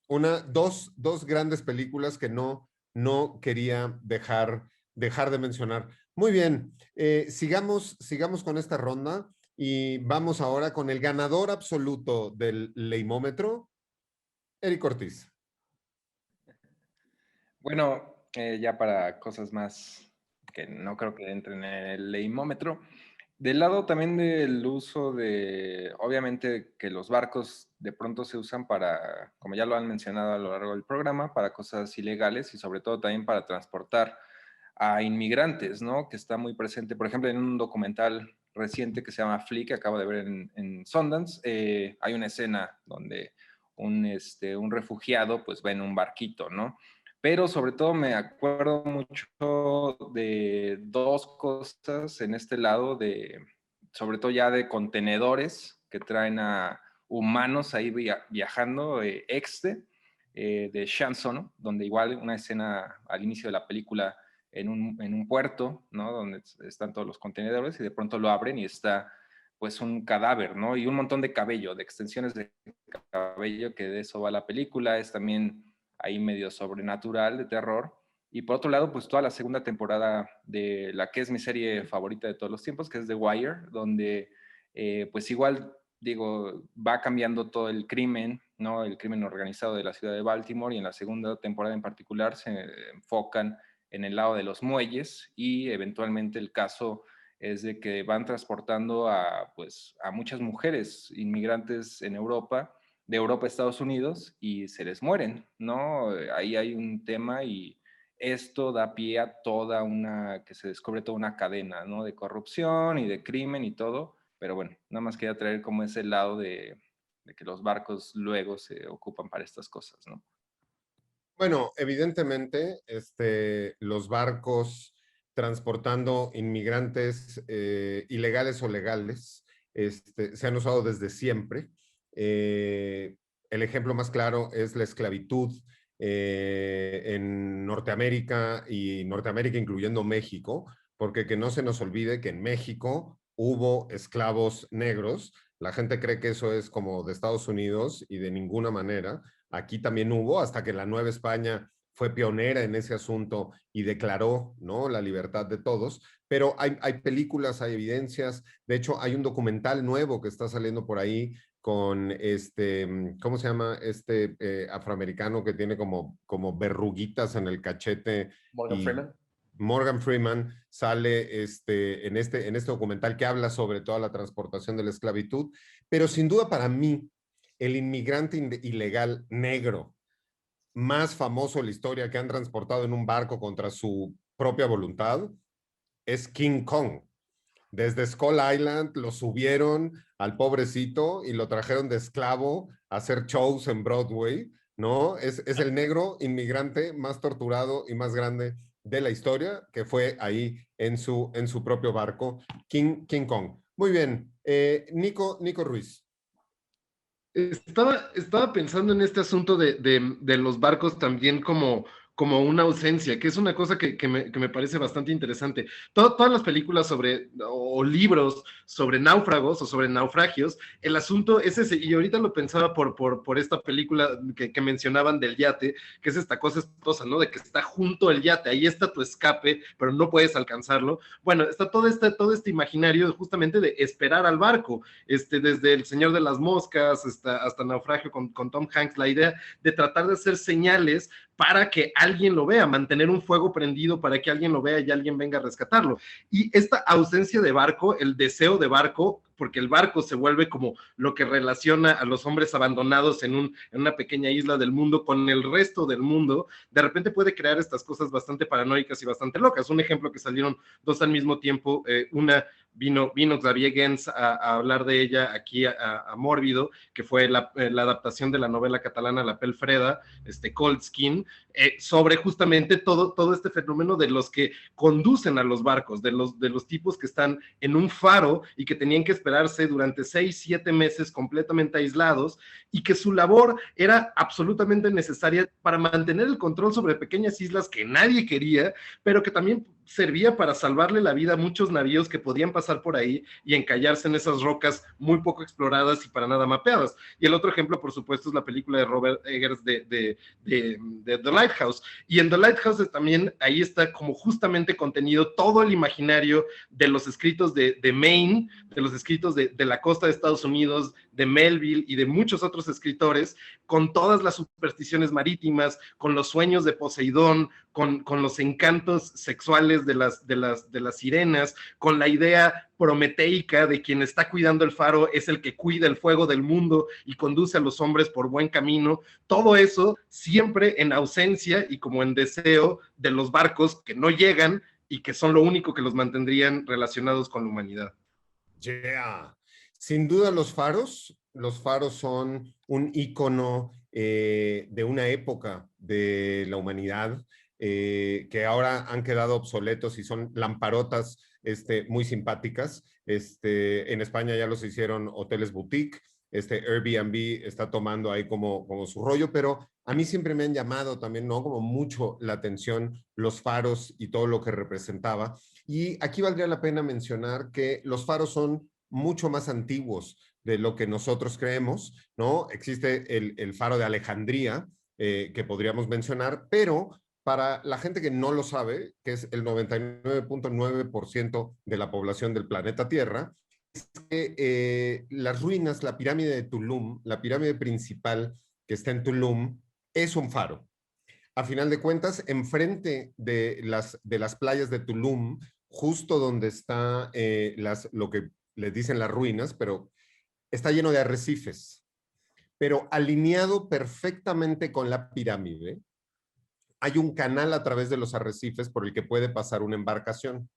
A: Dos grandes películas que no quería dejar de mencionar. Muy bien, sigamos con esta ronda y vamos ahora con el ganador absoluto del leimómetro, Eric Ortiz.
F: Bueno, ya para cosas más que no creo que entren en el leimómetro, del lado también del uso de, obviamente que los barcos de pronto se usan para, como ya lo han mencionado a lo largo del programa, para cosas ilegales y sobre todo también para transportar a inmigrantes, ¿no? Que está muy presente, por ejemplo, en un documental reciente que se llama Flea, que acabo de ver en Sundance, hay una escena donde un refugiado pues va en un barquito, ¿no? Pero sobre todo me acuerdo mucho de dos cosas en este lado, sobre todo ya de contenedores que traen a humanos ahí viajando, de Shanson, ¿no? Donde igual una escena al inicio de la película en un puerto, ¿no? Donde están todos los contenedores y de pronto lo abren y está pues un cadáver, ¿no? Y un montón de cabello, de extensiones de cabello, que de eso va la película. Es también ahí medio sobrenatural, de terror. Y por otro lado, pues toda la segunda temporada de la que es mi serie favorita de todos los tiempos, que es The Wire, donde pues igual, digo, va cambiando todo el crimen, ¿no? El crimen organizado de la ciudad de Baltimore, y en la segunda temporada en particular se enfocan en el lado de los muelles, y eventualmente el caso es de que van transportando pues, a muchas mujeres inmigrantes en Europa, de Europa a Estados Unidos, y se les mueren, ¿no? Ahí hay un tema, y esto da pie a que se descubre toda una cadena, ¿no? De corrupción y de crimen y todo, pero bueno, nada más quería traer como ese lado de que los barcos luego se ocupan para estas cosas, ¿no?
A: Bueno, evidentemente, los barcos transportando inmigrantes ilegales o legales se han usado desde siempre. El ejemplo más claro es la esclavitud en Norteamérica, y Norteamérica incluyendo México, porque que no se nos olvide que en México hubo esclavos negros. La gente cree que eso es como de Estados Unidos, y de ninguna manera. Aquí también hubo, hasta que la Nueva España fue pionera en ese asunto y declaró, ¿no?, la libertad de todos. Pero hay películas, hay evidencias. De hecho, hay un documental nuevo que está saliendo por ahí con ¿cómo se llama? Afroamericano que tiene como verruguitas en el cachete.
B: Morgan Freeman.
A: Morgan Freeman sale en este documental que habla sobre toda la transportación de la esclavitud. Pero sin duda, para mí, el inmigrante ilegal negro más famoso de la historia, que han transportado en un barco contra su propia voluntad, es King Kong. Desde Skull Island lo subieron al pobrecito y lo trajeron de esclavo a hacer shows en Broadway, ¿no? Es el negro inmigrante más torturado y más grande de la historia, que fue ahí en su propio barco, King Kong. Muy bien, Nico Ruiz.
D: Estaba pensando en este asunto de los barcos también como una ausencia, que es una cosa que me parece bastante interesante. Todas las películas o libros sobre náufragos o sobre naufragios, el asunto es ese, y ahorita lo pensaba por esta película que mencionaban del yate, que es esta cosa espantosa, ¿no? De que está junto el yate, ahí está tu escape, pero no puedes alcanzarlo. Bueno, está todo este imaginario justamente de esperar al barco, desde El Señor de las Moscas hasta Naufragio con Tom Hanks, la idea de tratar de hacer señales para que alguien lo vea, mantener un fuego prendido para que alguien lo vea y alguien venga a rescatarlo. Y esta ausencia de barco, el deseo de barco, porque el barco se vuelve como lo que relaciona a los hombres abandonados en una pequeña isla del mundo con el resto del mundo, de repente puede crear estas cosas bastante paranoicas y bastante locas. Un ejemplo que salieron dos al mismo tiempo, vino Xavier Gens a hablar de ella aquí a Mórbido, que fue la adaptación de la novela catalana La Pel Freda, Cold Skin, sobre justamente todo este fenómeno de los que conducen a los barcos, de los tipos que están en un faro y que tenían que esperarse durante 6-7 meses completamente aislados, y que su labor era absolutamente necesaria para mantener el control sobre pequeñas islas que nadie quería, pero que también servía para salvarle la vida a muchos navíos que podían pasar por ahí y encallarse en esas rocas muy poco exploradas y para nada mapeadas. Y el otro ejemplo, por supuesto, es la película de Robert Eggers de The Lighthouse. Y en The Lighthouse también ahí está como justamente contenido todo el imaginario de los escritos de Maine, de los escritos de la costa de Estados Unidos, de Melville y de muchos otros escritores, con todas las supersticiones marítimas, con los sueños de Poseidón, con los encantos sexuales de las sirenas, con la idea prometeica de quien está cuidando el faro es el que cuida el fuego del mundo y conduce a los hombres por buen camino. Todo eso siempre en ausencia y como en deseo de los barcos que no llegan y que son lo único que los mantendrían relacionados con la humanidad.
A: Yeah. Sin duda los faros son un ícono de una época de la humanidad, que ahora han quedado obsoletos y son lamparotas muy simpáticas. En España ya los hicieron hoteles boutique, Airbnb está tomando ahí como su rollo, pero a mí siempre me han llamado también, ¿no? Como mucho la atención los faros y todo lo que representaba. Y aquí valdría la pena mencionar que los faros son mucho más antiguos de lo que nosotros creemos, ¿no? Existe el faro de Alejandría, que podríamos mencionar, pero para la gente que no lo sabe, que es el 99.9% de la población del planeta Tierra, es que las ruinas, la pirámide de Tulum, la pirámide principal que está en Tulum, es un faro. A final de cuentas, enfrente de las playas de Tulum, justo donde está lo que les dicen las ruinas, pero está lleno de arrecifes. Pero alineado perfectamente con la pirámide, hay un canal a través de los arrecifes por el que puede pasar una embarcación.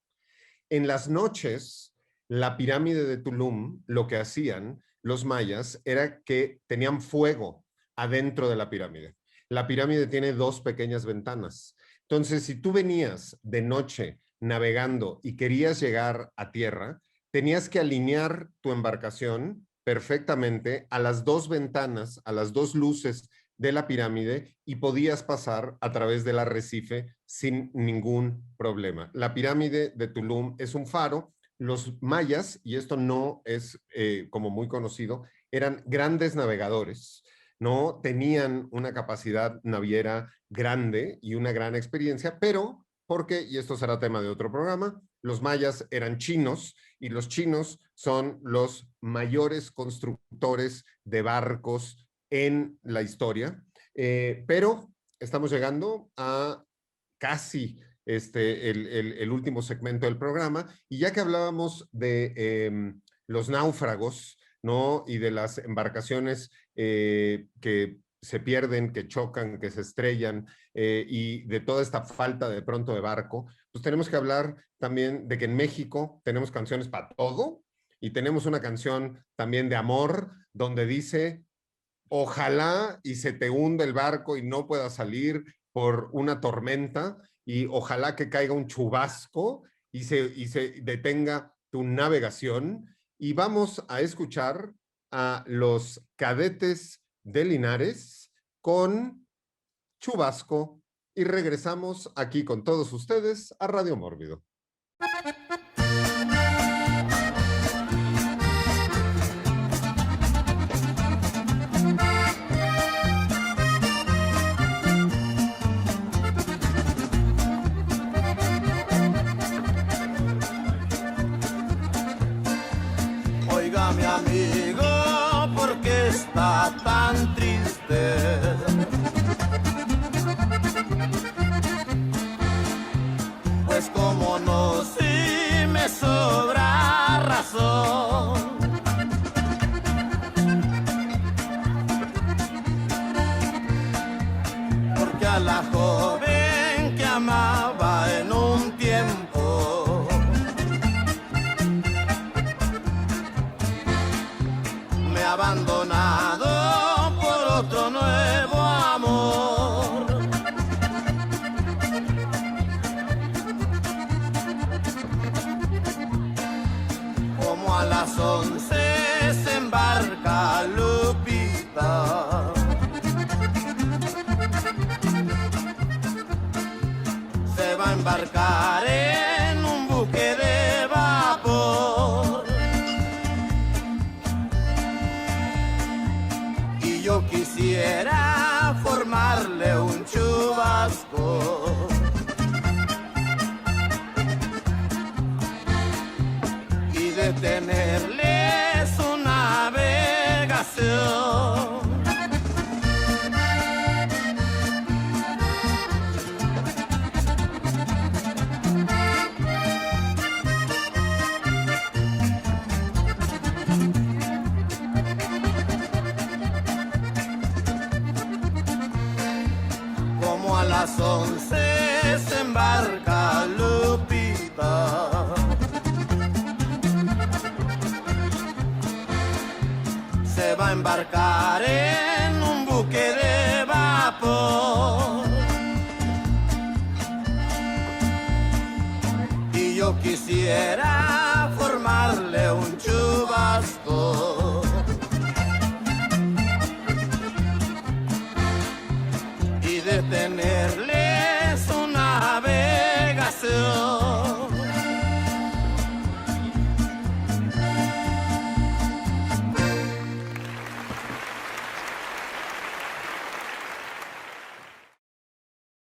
A: En las noches, la pirámide de Tulum, lo que hacían los mayas era que tenían fuego adentro de la pirámide. La pirámide tiene 2 pequeñas ventanas. Entonces, si tú venías de noche navegando y querías llegar a tierra, tenías que alinear tu embarcación perfectamente a las 2 ventanas, a las 2 luces de la pirámide y podías pasar a través del arrecife sin ningún problema. La pirámide de Tulum es un faro. Los mayas, y esto no es como muy conocido, eran grandes navegadores, ¿no? Tenían una capacidad naviera grande y una gran experiencia, pero porque, y esto será tema de otro programa, los mayas eran chinos y los chinos son los mayores constructores de barcos en la historia, pero estamos llegando a casi el último segmento del programa, y ya que hablábamos de los náufragos, ¿no? Y de las embarcaciones que se pierden, que chocan, que se estrellan, y de toda esta falta de pronto de barco, pues tenemos que hablar también de que en México tenemos canciones para todo, y tenemos una canción también de amor, donde dice, ojalá y se te hunda el barco y no puedas salir por una tormenta, y ojalá que caiga un chubasco y se detenga tu navegación. Y vamos a escuchar a los Cadetes de Linares con Chubasco y regresamos aquí con todos ustedes a Radio Mórbido.
H: Oiga, mi amigo, ¿por qué está tan triste? Pues como no, si me sobra razón. Porque a la joven que amaba en un tiempo me ha abandonado por otro nuevo amor. Como a las 11 se embarca Lupita, se va a embarcar en un buque de vapor. Y yo quisiera formarle un chubasco y detenerle su navegación. Como a las 11 se embarca Lupita, se va a embarcar en un buque de vapor. Y yo quisiera formarle un chubasco detenerle su navegación.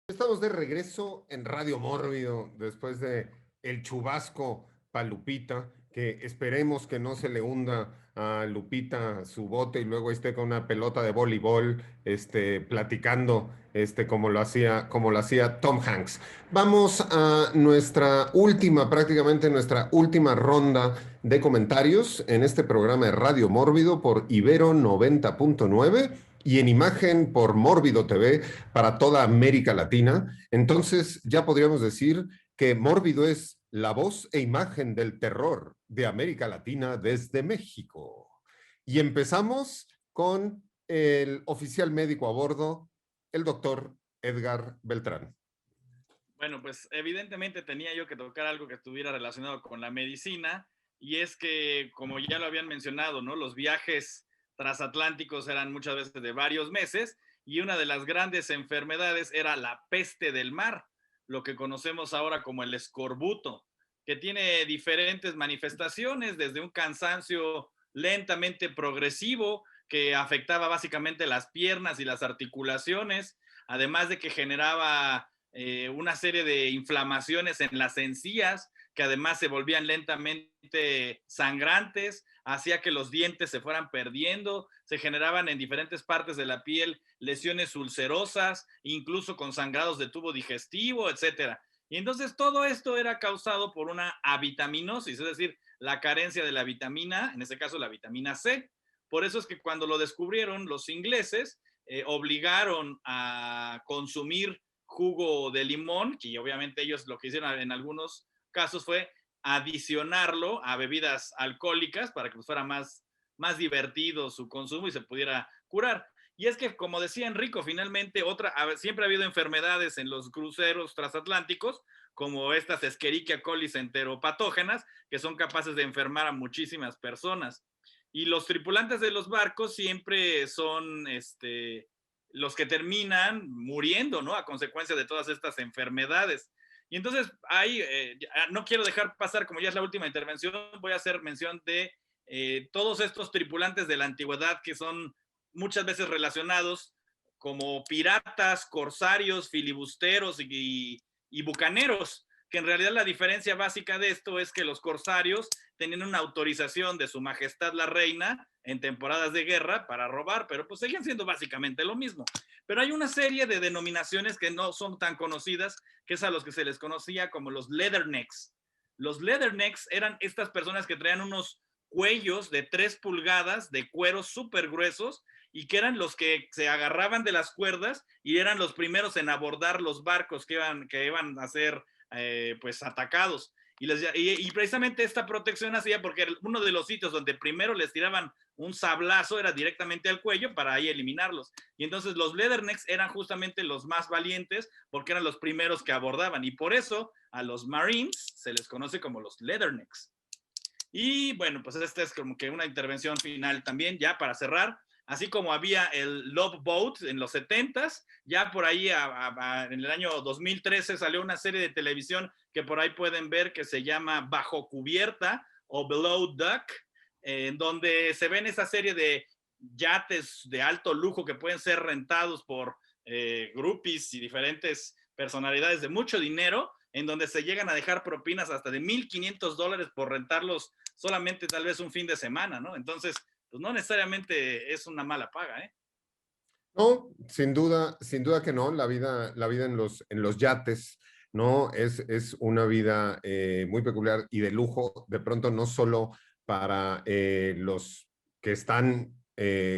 A: Estamos de regreso en Radio Mórbido después de el chubasco para Lupita, que esperemos que no se le hunda a Lupita su bote y luego esté con una pelota de voleibol, platicando, como lo hacía Tom Hanks. Vamos a prácticamente nuestra última ronda de comentarios en este programa de Radio Mórbido por Ibero 90.9. Y en imagen por Mórbido TV para toda América Latina. Entonces ya podríamos decir que Mórbido es la voz e imagen del terror de América Latina desde México. Y empezamos con el oficial médico a bordo, el doctor Edgar Beltrán.
E: Bueno, pues evidentemente tenía yo que tocar algo que estuviera relacionado con la medicina, y es que, como ya lo habían mencionado, ¿no? Los viajes transatlánticos eran muchas veces de varios meses, y una de las grandes enfermedades era la peste del mar, lo que conocemos ahora como el escorbuto, que tiene diferentes manifestaciones, desde un cansancio lentamente progresivo que afectaba básicamente las piernas y las articulaciones, además de que generaba una serie de inflamaciones en las encías, que además se volvían lentamente sangrantes, hacía que los dientes se fueran perdiendo, se generaban en diferentes partes de la piel lesiones ulcerosas, incluso con sangrados de tubo digestivo, etcétera. Y entonces todo esto era causado por una avitaminosis, es decir, la carencia de la vitamina, en este caso la vitamina C. Por eso es que cuando lo descubrieron los ingleses, obligaron a consumir jugo de limón, y obviamente ellos lo que hicieron en algunos casos fue adicionarlo a bebidas alcohólicas para que fuera más divertido su consumo y se pudiera curar. Y es que, como decía Enrico, finalmente siempre ha habido enfermedades en los cruceros transatlánticos, como estas Escherichia coli enteropatógenas, que son capaces de enfermar a muchísimas personas. Y los tripulantes de los barcos siempre son los que terminan muriendo, ¿no? A consecuencia de todas estas enfermedades. Y entonces, ahí no quiero dejar pasar, como ya es la última intervención, voy a hacer mención de todos estos tripulantes de la antigüedad que son muchas veces relacionados como piratas, corsarios, filibusteros y bucaneros, que en realidad la diferencia básica de esto es que los corsarios tenían una autorización de su majestad la reina en temporadas de guerra para robar, pero pues seguían siendo básicamente lo mismo. Pero hay una serie de denominaciones que no son tan conocidas, que es a los que se les conocía como los leathernecks. Los leathernecks eran estas personas que traían unos cuellos de 3 pulgadas de cuero súper gruesos y que eran los que se agarraban de las cuerdas y eran los primeros en abordar los barcos que iban a ser pues atacados. Y precisamente esta protección hacía porque uno de los sitios donde primero les tiraban un sablazo era directamente al cuello para ahí eliminarlos. Y entonces los leathernecks eran justamente los más valientes porque eran los primeros que abordaban. Y por eso a los Marines se les conoce como los leathernecks. Y bueno, pues esta es como que una intervención final también, ya para cerrar. Así como había el Love Boat en los 70s, ya por ahí en el año 2013 salió una serie de televisión que por ahí pueden ver que se llama Bajo Cubierta o Below Deck, en donde se ven esa serie de yates de alto lujo que pueden ser rentados por groupies y diferentes personalidades de mucho dinero, en donde se llegan a dejar propinas hasta de $1,500 por rentarlos solamente tal vez un fin de semana, ¿no? Entonces, pues no necesariamente es una mala paga, ¿eh?
A: No, sin duda que no. La vida en los yates, ¿no? Es una vida muy peculiar y de lujo, de pronto no solo para los que están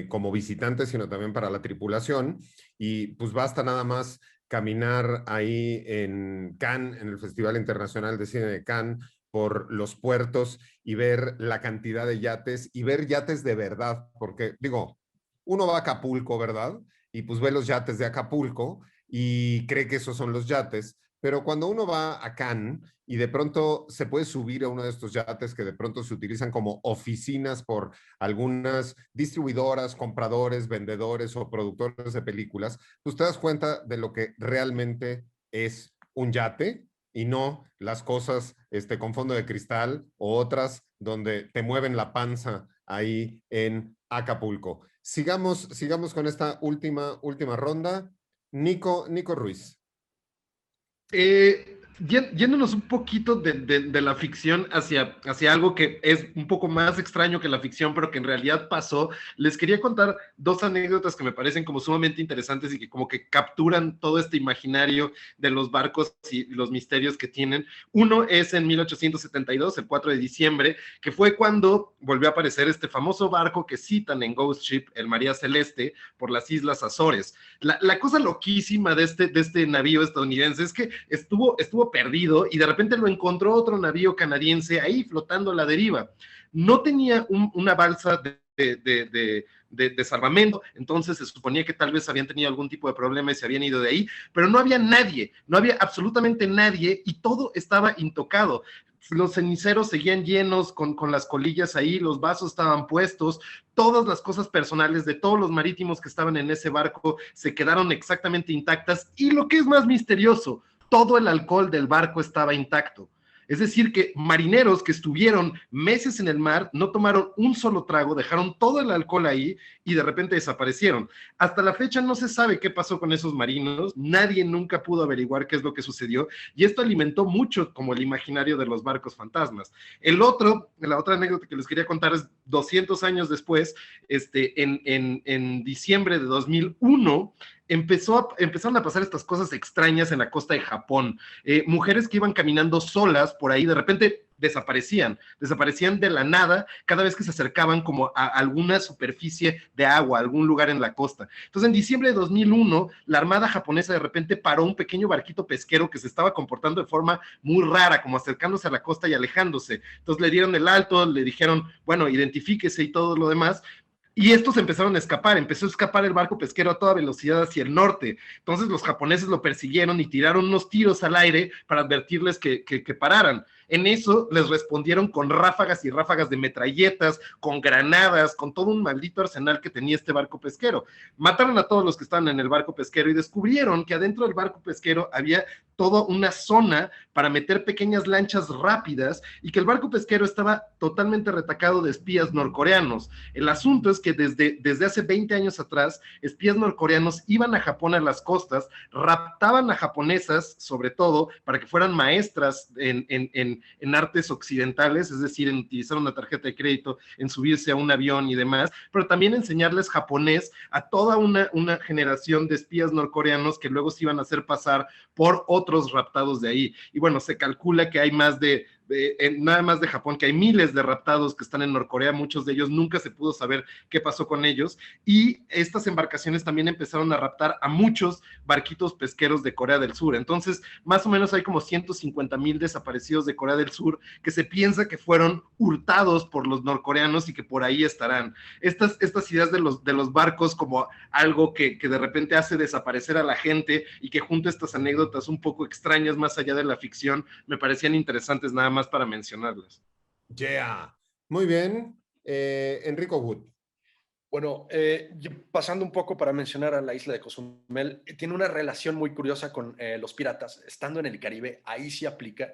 A: como visitantes, sino también para la tripulación. Y pues basta nada más caminar ahí en Cannes, en el Festival Internacional de Cine de Cannes, por los puertos y ver la cantidad de yates y ver yates de verdad, porque digo, uno va a Acapulco, ¿verdad? Y pues ve los yates de Acapulco y cree que esos son los yates, pero cuando uno va a Cannes y de pronto se puede subir a uno de estos yates que de pronto se utilizan como oficinas por algunas distribuidoras, compradores, vendedores o productores de películas, pues te das cuenta de lo que realmente es un yate y no las cosas con fondo de cristal o otras donde te mueven la panza ahí en Acapulco. Sigamos con esta última ronda. Nico Ruiz.
D: Yéndonos un poquito de la ficción hacia algo que es un poco más extraño que la ficción, pero que en realidad pasó, les quería contar dos anécdotas que me parecen como sumamente interesantes y que como que capturan todo este imaginario de los barcos y los misterios que tienen. Uno es en 1872, el 4 de diciembre, que fue cuando volvió a aparecer este famoso barco que citan en Ghost Ship, el María Celeste, por las Islas Azores. La cosa loquísima de este navío estadounidense es que estuvo perdido y de repente lo encontró otro navío canadiense ahí flotando a la deriva. No tenía una balsa de salvamento, entonces se suponía que tal vez habían tenido algún tipo de problema y se habían ido de ahí, pero no había nadie, no había absolutamente nadie y todo estaba intocado. Los ceniceros seguían llenos con las colillas ahí, los vasos estaban puestos, todas las cosas personales de todos los marítimos que estaban en ese barco se quedaron exactamente intactas y lo que es más misterioso, todo el alcohol del barco estaba intacto. Es decir, que marineros que estuvieron meses en el mar no tomaron un solo trago, dejaron todo el alcohol ahí y de repente desaparecieron. Hasta la fecha no se sabe qué pasó con esos marinos, nadie nunca pudo averiguar qué es lo que sucedió y esto alimentó mucho como el imaginario de los barcos fantasmas. La otra anécdota que les quería contar es 200 años después, en diciembre de 2001, empezaron a pasar estas cosas extrañas en la costa de Japón. Mujeres que iban caminando solas por ahí, de repente desaparecían de la nada cada vez que se acercaban como a alguna superficie de agua, algún lugar en la costa. Entonces, en diciembre de 2001, la Armada japonesa de repente paró un pequeño barquito pesquero que se estaba comportando de forma muy rara, como acercándose a la costa y alejándose. Entonces le dieron el alto, le dijeron, bueno, identifíquese y todo lo demás. Y estos empezaron a escapar, empezó a escapar el barco pesquero a toda velocidad hacia el norte. Entonces los japoneses lo persiguieron y tiraron unos tiros al aire para advertirles que pararan. En eso les respondieron con ráfagas y ráfagas de metralletas, con granadas, con todo un maldito arsenal que tenía este barco pesquero. Mataron a todos los que estaban en el barco pesquero y descubrieron que adentro del barco pesquero había toda una zona para meter pequeñas lanchas rápidas y que el barco pesquero estaba totalmente retacado de espías norcoreanos. El asunto es que desde hace 20 años atrás, espías norcoreanos iban a Japón a las costas, raptaban a japonesas, sobre todo, para que fueran maestras en artes occidentales, es decir, en utilizar una tarjeta de crédito, en subirse a un avión y demás, pero también enseñarles japonés a toda una generación de espías norcoreanos que luego se iban a hacer pasar por otros raptados de ahí. Y bueno, se calcula que hay nada más de Japón, que hay miles de raptados que están en Norcorea, muchos de ellos nunca se pudo saber qué pasó con ellos, y estas embarcaciones también empezaron a raptar a muchos barquitos pesqueros de Corea del Sur. Entonces, más o menos hay como 150,000 desaparecidos de Corea del Sur que se piensa que fueron hurtados por los norcoreanos y que por ahí estarán. Estas ideas de los barcos como algo que de repente hace desaparecer a la gente y que junta estas anécdotas un poco extrañas más allá de la ficción, me parecían interesantes nada más para mencionarlas.
A: Yeah. Muy bien. Enrico Wood.
B: Bueno, pasando un poco para mencionar a la isla de Cozumel, tiene una relación muy curiosa con los piratas. Estando en el Caribe, ahí sí aplica.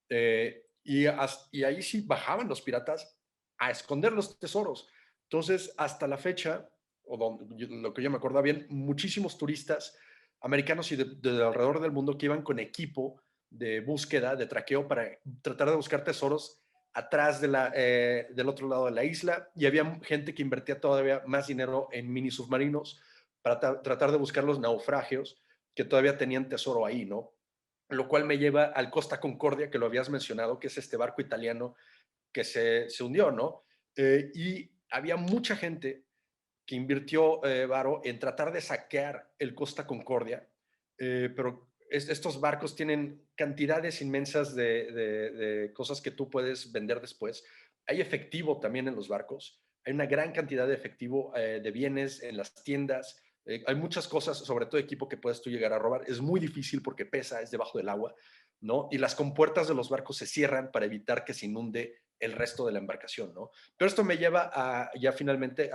B: Y ahí sí bajaban los piratas a esconder los tesoros. Entonces, hasta la fecha, lo que yo me acordaba bien, muchísimos turistas americanos y de alrededor del mundo que iban con equipo de búsqueda, de traqueo, para tratar de buscar tesoros atrás del otro lado de la isla, y había gente que invertía todavía más dinero en mini submarinos para tratar de buscar los naufragios que todavía tenían tesoro ahí, ¿no? Lo cual me lleva al Costa Concordia, que lo habías mencionado, que es este barco italiano que se hundió, ¿no? Y había mucha gente que invirtió varo en tratar de saquear el Costa Concordia, pero estos barcos tienen cantidades inmensas de cosas que tú puedes vender después. Hay efectivo también en los barcos, hay una gran cantidad de efectivo, de bienes en las tiendas, Hay muchas cosas, sobre todo equipo que puedes tú llegar a robar. Es muy difícil porque pesa, es debajo del agua, ¿no? Y las compuertas de los barcos se cierran para evitar que se inunde el resto de la embarcación, ¿no? Pero esto me lleva a, ya finalmente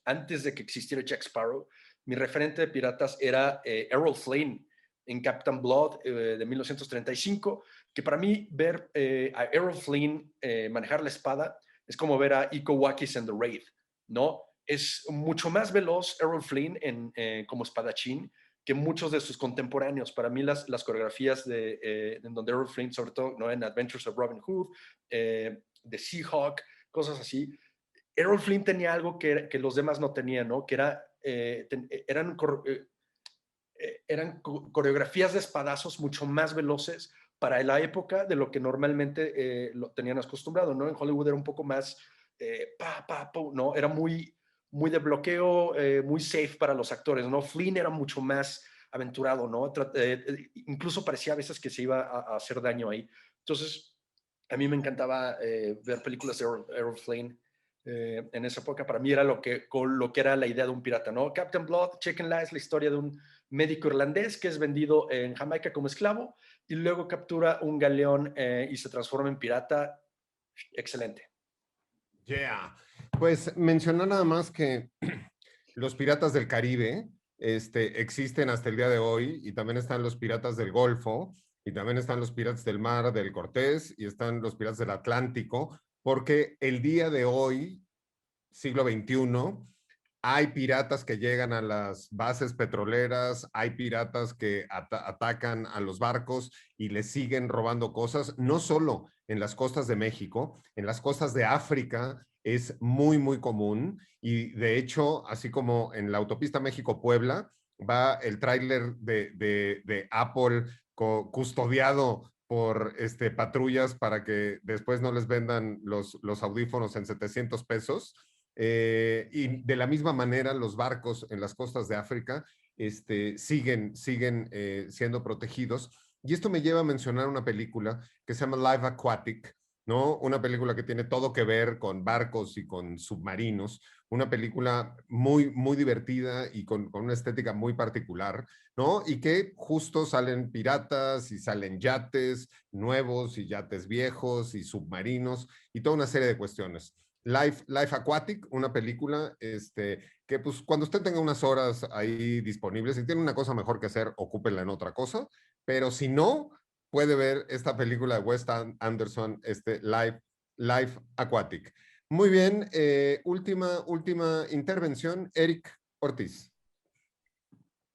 B: antes de que existiera Jack Sparrow, mi referente de piratas era Errol Flynn en Captain Blood de 1935, que para mí ver a Errol Flynn manejar la espada es como ver a Iko Uwais en The Raid, ¿no? Es mucho más veloz Errol Flynn como espadachín que muchos de sus contemporáneos. Para mí las coreografías en donde Errol Flynn, sobre todo, ¿no? En Adventures of Robin Hood, The Seahawk, cosas así, Errol Flynn tenía algo que los demás no tenían, ¿no? Que eran coreografías de espadazos mucho más veloces para la época de lo que normalmente lo tenían acostumbrado, ¿no? En Hollywood era un poco más, ¿no? Era muy de bloqueo, muy safe para los actores, ¿no? Flynn era mucho más aventurado, ¿no? Incluso parecía a veces que se iba a hacer daño ahí. Entonces, a mí me encantaba ver películas de Errol Flynn en esa época. Para mí era lo que era la idea de un pirata, ¿no? Captain Blood, chequenla, es la historia de un médico irlandés que es vendido en Jamaica como esclavo y luego captura un galeón y se transforma en pirata. Excelente.
A: Yeah. Pues mencionar nada más que los piratas del Caribe existen hasta el día de hoy y también están los piratas del Golfo y también están los piratas del mar del Cortés y están los piratas del Atlántico, porque el día de hoy, siglo XXI, hay piratas que llegan a las bases petroleras, hay piratas que atacan a los barcos y les siguen robando cosas, no solo en las costas de México, en las costas de África es muy, muy común y de hecho, así como en la autopista México-Puebla, va el tráiler de Apple custodiado por patrullas para que después no les vendan los audífonos en 700 pesos. Y de la misma manera, los barcos en las costas de África siguen siendo protegidos. Y esto me lleva a mencionar una película que se llama Life Aquatic, ¿no? Una película que tiene todo que ver con barcos y con submarinos, una película muy, muy divertida y con una estética muy particular, ¿no? Y que justo salen piratas y salen yates nuevos y yates viejos y submarinos y toda una serie de cuestiones. Life Aquatic, una película que pues cuando usted tenga unas horas ahí disponibles, si tiene una cosa mejor que hacer, ocúpenla en otra cosa, pero si no, puede ver esta película de Wes Anderson, Life Aquatic. Muy bien, última intervención, Eric Ortiz.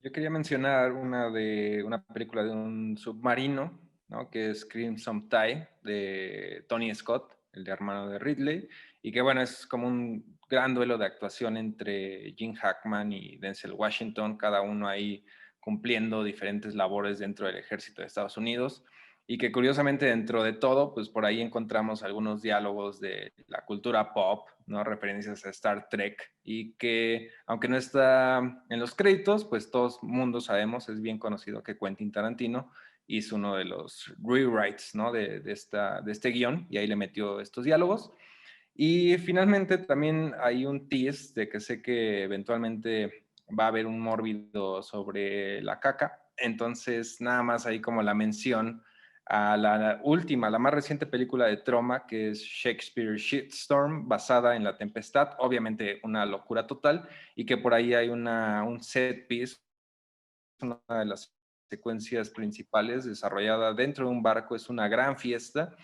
F: Yo quería mencionar una película de un submarino, ¿no? Que es Crimson Tide, de Tony Scott, el hermano de Ridley, y que bueno, es como un gran duelo de actuación entre Gene Hackman y Denzel Washington, cada uno ahí cumpliendo diferentes labores dentro del ejército de Estados Unidos, y que curiosamente dentro de todo, pues por ahí encontramos algunos diálogos de la cultura pop, ¿no? Referencias a Star Trek, y que aunque no está en los créditos, pues todos mundo sabemos, es bien conocido que Quentin Tarantino hizo uno de los rewrites, ¿no? de este guión, y ahí le metió estos diálogos. Y finalmente también hay un tease de que sé que eventualmente va a haber un mórbido sobre la caca, entonces nada más ahí como la mención a la última, la más reciente película de Troma, que es Shakespeare Shitstorm, basada en La Tempestad, obviamente una locura total, y que por ahí hay un set piece, una de las secuencias principales desarrollada dentro de un barco, es una gran fiesta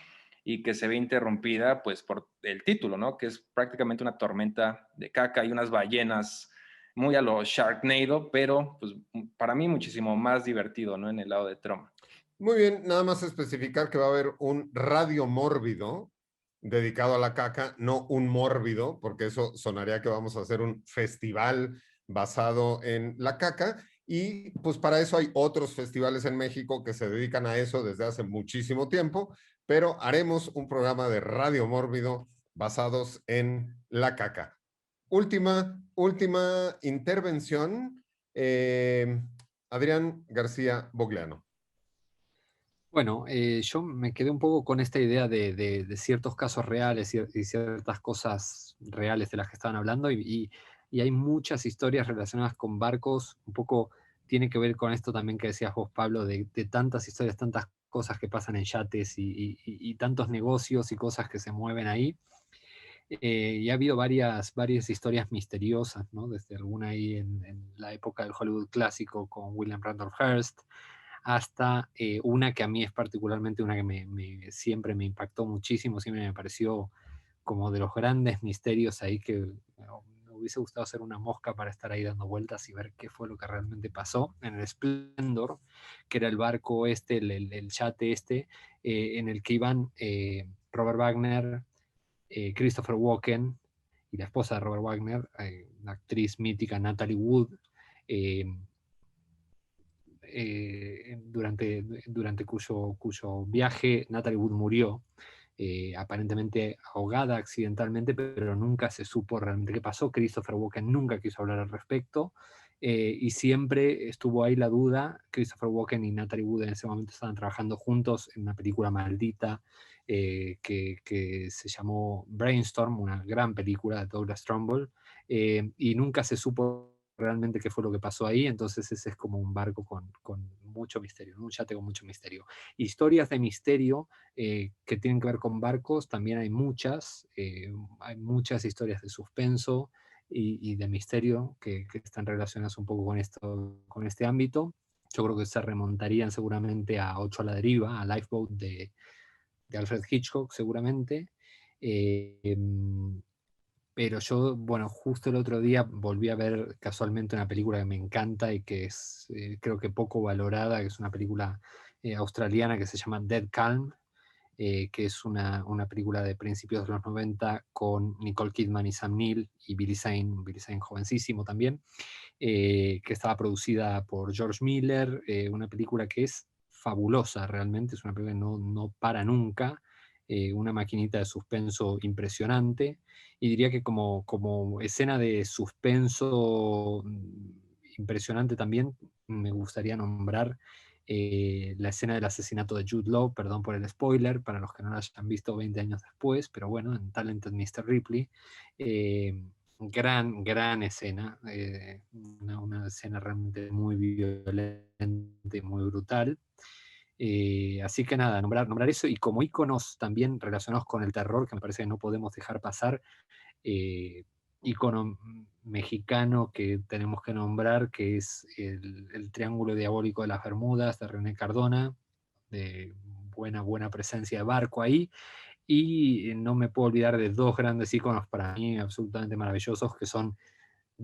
F: y que se ve interrumpida pues por el título, ¿no? Que es prácticamente una tormenta de caca y unas ballenas muy a lo Sharknado, pero pues para mí muchísimo más divertido, ¿no? En el lado de Troma.
A: Muy bien, nada más especificar que va a haber un radio mórbido dedicado a la caca, no un mórbido, porque eso sonaría que vamos a hacer un festival basado en la caca. Y pues para eso hay otros festivales en México que se dedican a eso desde hace muchísimo tiempo, pero haremos un programa de radio mórbido basados en la caca. Última intervención, Adrián García Bogliano.
C: Bueno, yo me quedé un poco con esta idea de ciertos casos reales y ciertas cosas reales de las que estaban hablando y y hay muchas historias relacionadas con barcos, un poco tiene que ver con esto también que decías vos, Pablo, de tantas historias, tantas cosas que pasan en yates y tantos negocios y cosas que se mueven ahí. Y ha habido varias historias misteriosas, ¿no? Desde alguna ahí en la época del Hollywood clásico con William Randolph Hearst, hasta una que a mí es particularmente una que siempre me impactó muchísimo, siempre me pareció como de los grandes misterios ahí que me hubiese gustado hacer una mosca para estar ahí dando vueltas y ver qué fue lo que realmente pasó en el Splendor, que era el barco este, el yate este, en el que iban Robert Wagner, Christopher Walken y la esposa de Robert Wagner, la actriz mítica Natalie Wood, eh, durante cuyo viaje Natalie Wood murió, aparentemente ahogada accidentalmente, pero nunca se supo realmente qué pasó. Christopher Walken nunca quiso hablar al respecto, y siempre estuvo ahí la duda. Christopher Walken y Natalie Wood en ese momento estaban trabajando juntos en una película maldita que se llamó Brainstorm, una gran película de Douglas Trumbull, y nunca se supo realmente qué fue lo que pasó ahí. Entonces ese es como un barco con mucho misterio, ¿no? Un yate con mucho misterio. Historias de misterio que tienen que ver con barcos, también hay muchas historias de suspenso y de misterio que están relacionadas un poco con este ámbito. Yo creo que se remontarían seguramente a Ocho a la deriva, a Lifeboat de Alfred Hitchcock seguramente. Pero yo, bueno, justo el otro día volví a ver casualmente una película que me encanta y que es creo que poco valorada, que es una película australiana que se llama Dead Calm, que es una película de principios de los 90 con Nicole Kidman y Sam Neill y Billy Zane jovencísimo también, que estaba producida por George Miller, una película que es fabulosa realmente, es una película que no para nunca, una maquinita de suspenso impresionante, y diría que como escena de suspenso impresionante también me gustaría nombrar la escena del asesinato de Jude Law, perdón por el spoiler, para los que no la hayan visto 20 años después, pero bueno, en Talented Mr. Ripley, gran escena, una escena realmente muy violenta y muy brutal. Así que nada, nombrar eso, y como íconos también relacionados con el terror, que me parece que no podemos dejar pasar, ícono mexicano que tenemos que nombrar, que es el Triángulo Diabólico de las Bermudas de René Cardona, de buena presencia de barco ahí. Y no me puedo olvidar de dos grandes íconos para mí absolutamente maravillosos, que son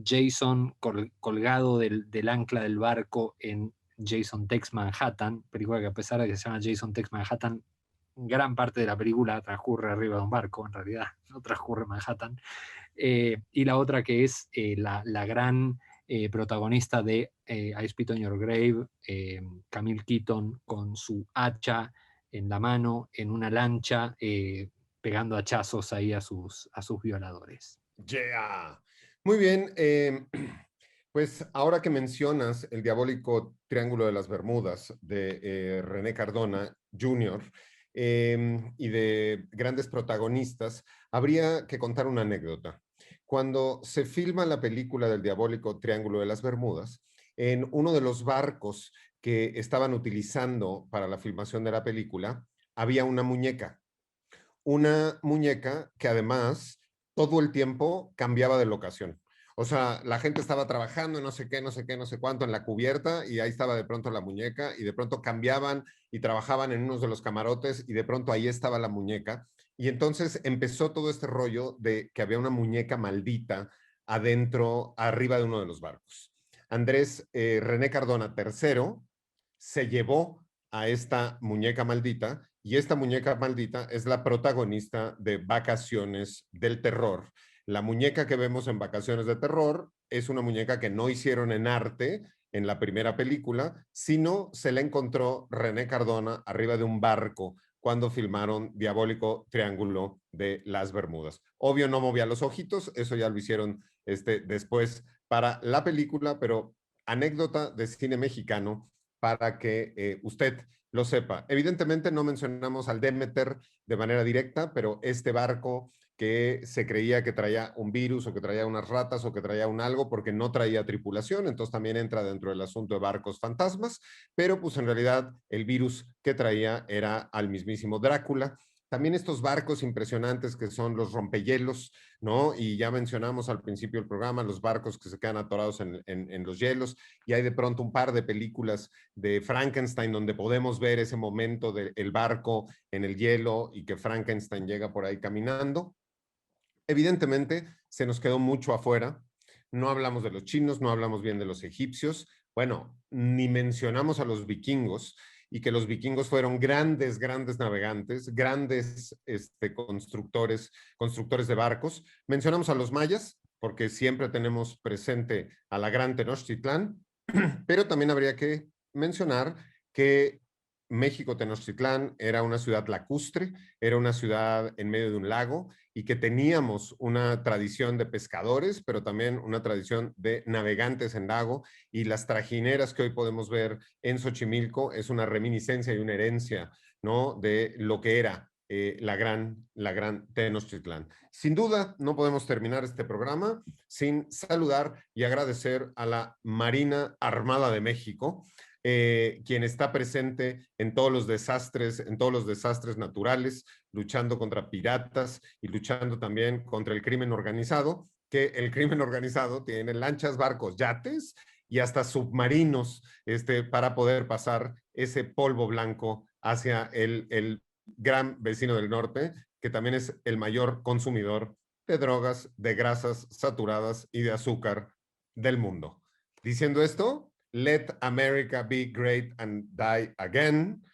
C: Jason colgado del ancla del barco en Jason Takes Manhattan, película que a pesar de que se llama Jason Takes Manhattan, gran parte de la película transcurre arriba de un barco, en realidad no transcurre en Manhattan. Y la otra que es la gran protagonista de I Spit on Your Grave, Camille Keaton con su hacha en la mano, en una lancha, pegando hachazos ahí a sus violadores.
A: Yeah. Muy bien. Pues ahora que mencionas el diabólico Triángulo de las Bermudas de René Cardona Jr. Y de grandes protagonistas, habría que contar una anécdota. Cuando se filma la película del diabólico Triángulo de las Bermudas, en uno de los barcos que estaban utilizando para la filmación de la película, había una muñeca que además todo el tiempo cambiaba de locación. O sea, la gente estaba trabajando, no sé qué, no sé qué, no sé cuánto, en la cubierta, y ahí estaba de pronto la muñeca, y de pronto cambiaban y trabajaban en unos de los camarotes, y de pronto ahí estaba la muñeca. Y entonces empezó todo este rollo de que había una muñeca maldita adentro, arriba de uno de los barcos. Andrés René Cardona III se llevó a esta muñeca maldita, y esta muñeca maldita es la protagonista de Vacaciones del Terror. La muñeca que vemos en Vacaciones de Terror es una muñeca que no hicieron en arte en la primera película, sino se la encontró René Cardona arriba de un barco cuando filmaron Diabólico Triángulo de las Bermudas. Obvio no movía los ojitos, eso ya lo hicieron después para la película, pero anécdota de cine mexicano para que usted lo sepa. Evidentemente no mencionamos al Demeter de manera directa, pero este barco que se creía que traía un virus o que traía unas ratas o que traía un algo porque no traía tripulación, entonces también entra dentro del asunto de barcos fantasmas, pero pues en realidad el virus que traía era al mismísimo Drácula. También estos barcos impresionantes que son los rompehielos, ¿no? Y ya mencionamos al principio del programa los barcos que se quedan atorados en los hielos, y hay de pronto un par de películas de Frankenstein donde podemos ver ese momento del barco en el hielo y que Frankenstein llega por ahí caminando. Evidentemente, se nos quedó mucho afuera. No hablamos de los chinos, no hablamos bien de los egipcios. Bueno, ni mencionamos a los vikingos, y que los vikingos fueron grandes, grandes navegantes, grandes constructores de barcos. Mencionamos a los mayas, porque siempre tenemos presente a la gran Tenochtitlán, pero también habría que mencionar que México Tenochtitlán era una ciudad lacustre, era una ciudad en medio de un lago, y que teníamos una tradición de pescadores, pero también una tradición de navegantes en lago, y las trajineras que hoy podemos ver en Xochimilco es una reminiscencia y una herencia, ¿no?, de lo que era la gran Tenochtitlán. Sin duda, no podemos terminar este programa sin saludar y agradecer a la Marina Armada de México, quien está presente en todos los desastres naturales, luchando contra piratas y luchando también contra el crimen organizado, que el crimen organizado tiene lanchas, barcos, yates y hasta submarinos para poder pasar ese polvo blanco hacia el gran vecino del norte, que también es el mayor consumidor de drogas, de grasas saturadas y de azúcar del mundo. Diciendo esto, Let America be great and die again.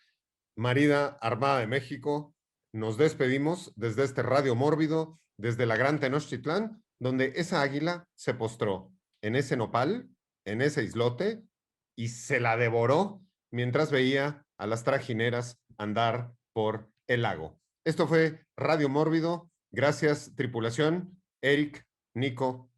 A: Marina Armada de México, nos despedimos desde este Radio Mórbido, desde la gran Tenochtitlán, donde esa águila se postró en ese nopal, en ese islote, y se la devoró mientras veía a las trajineras andar por el lago. Esto fue Radio Mórbido. Gracias, tripulación, Eric, Nico,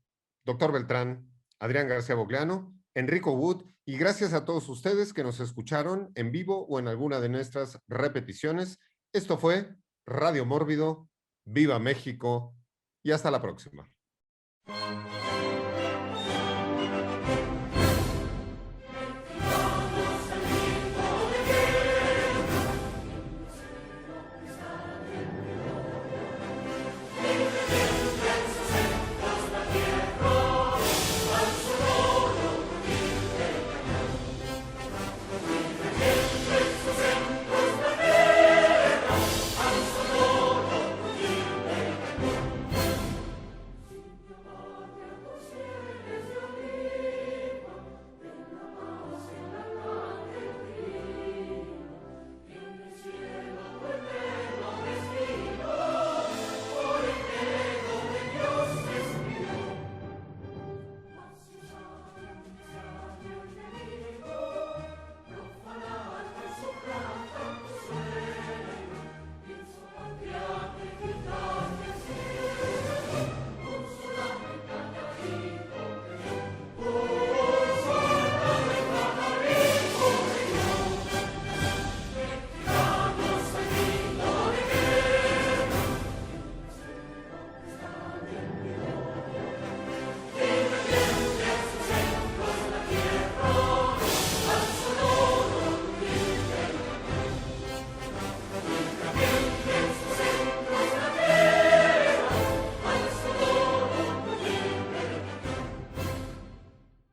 A: Dr. Beltrán, Adrián García Bogliano, Enrico Wood, y gracias a todos ustedes que nos escucharon en vivo o en alguna de nuestras repeticiones. Esto fue Radio Mórbido. Viva México y hasta la próxima.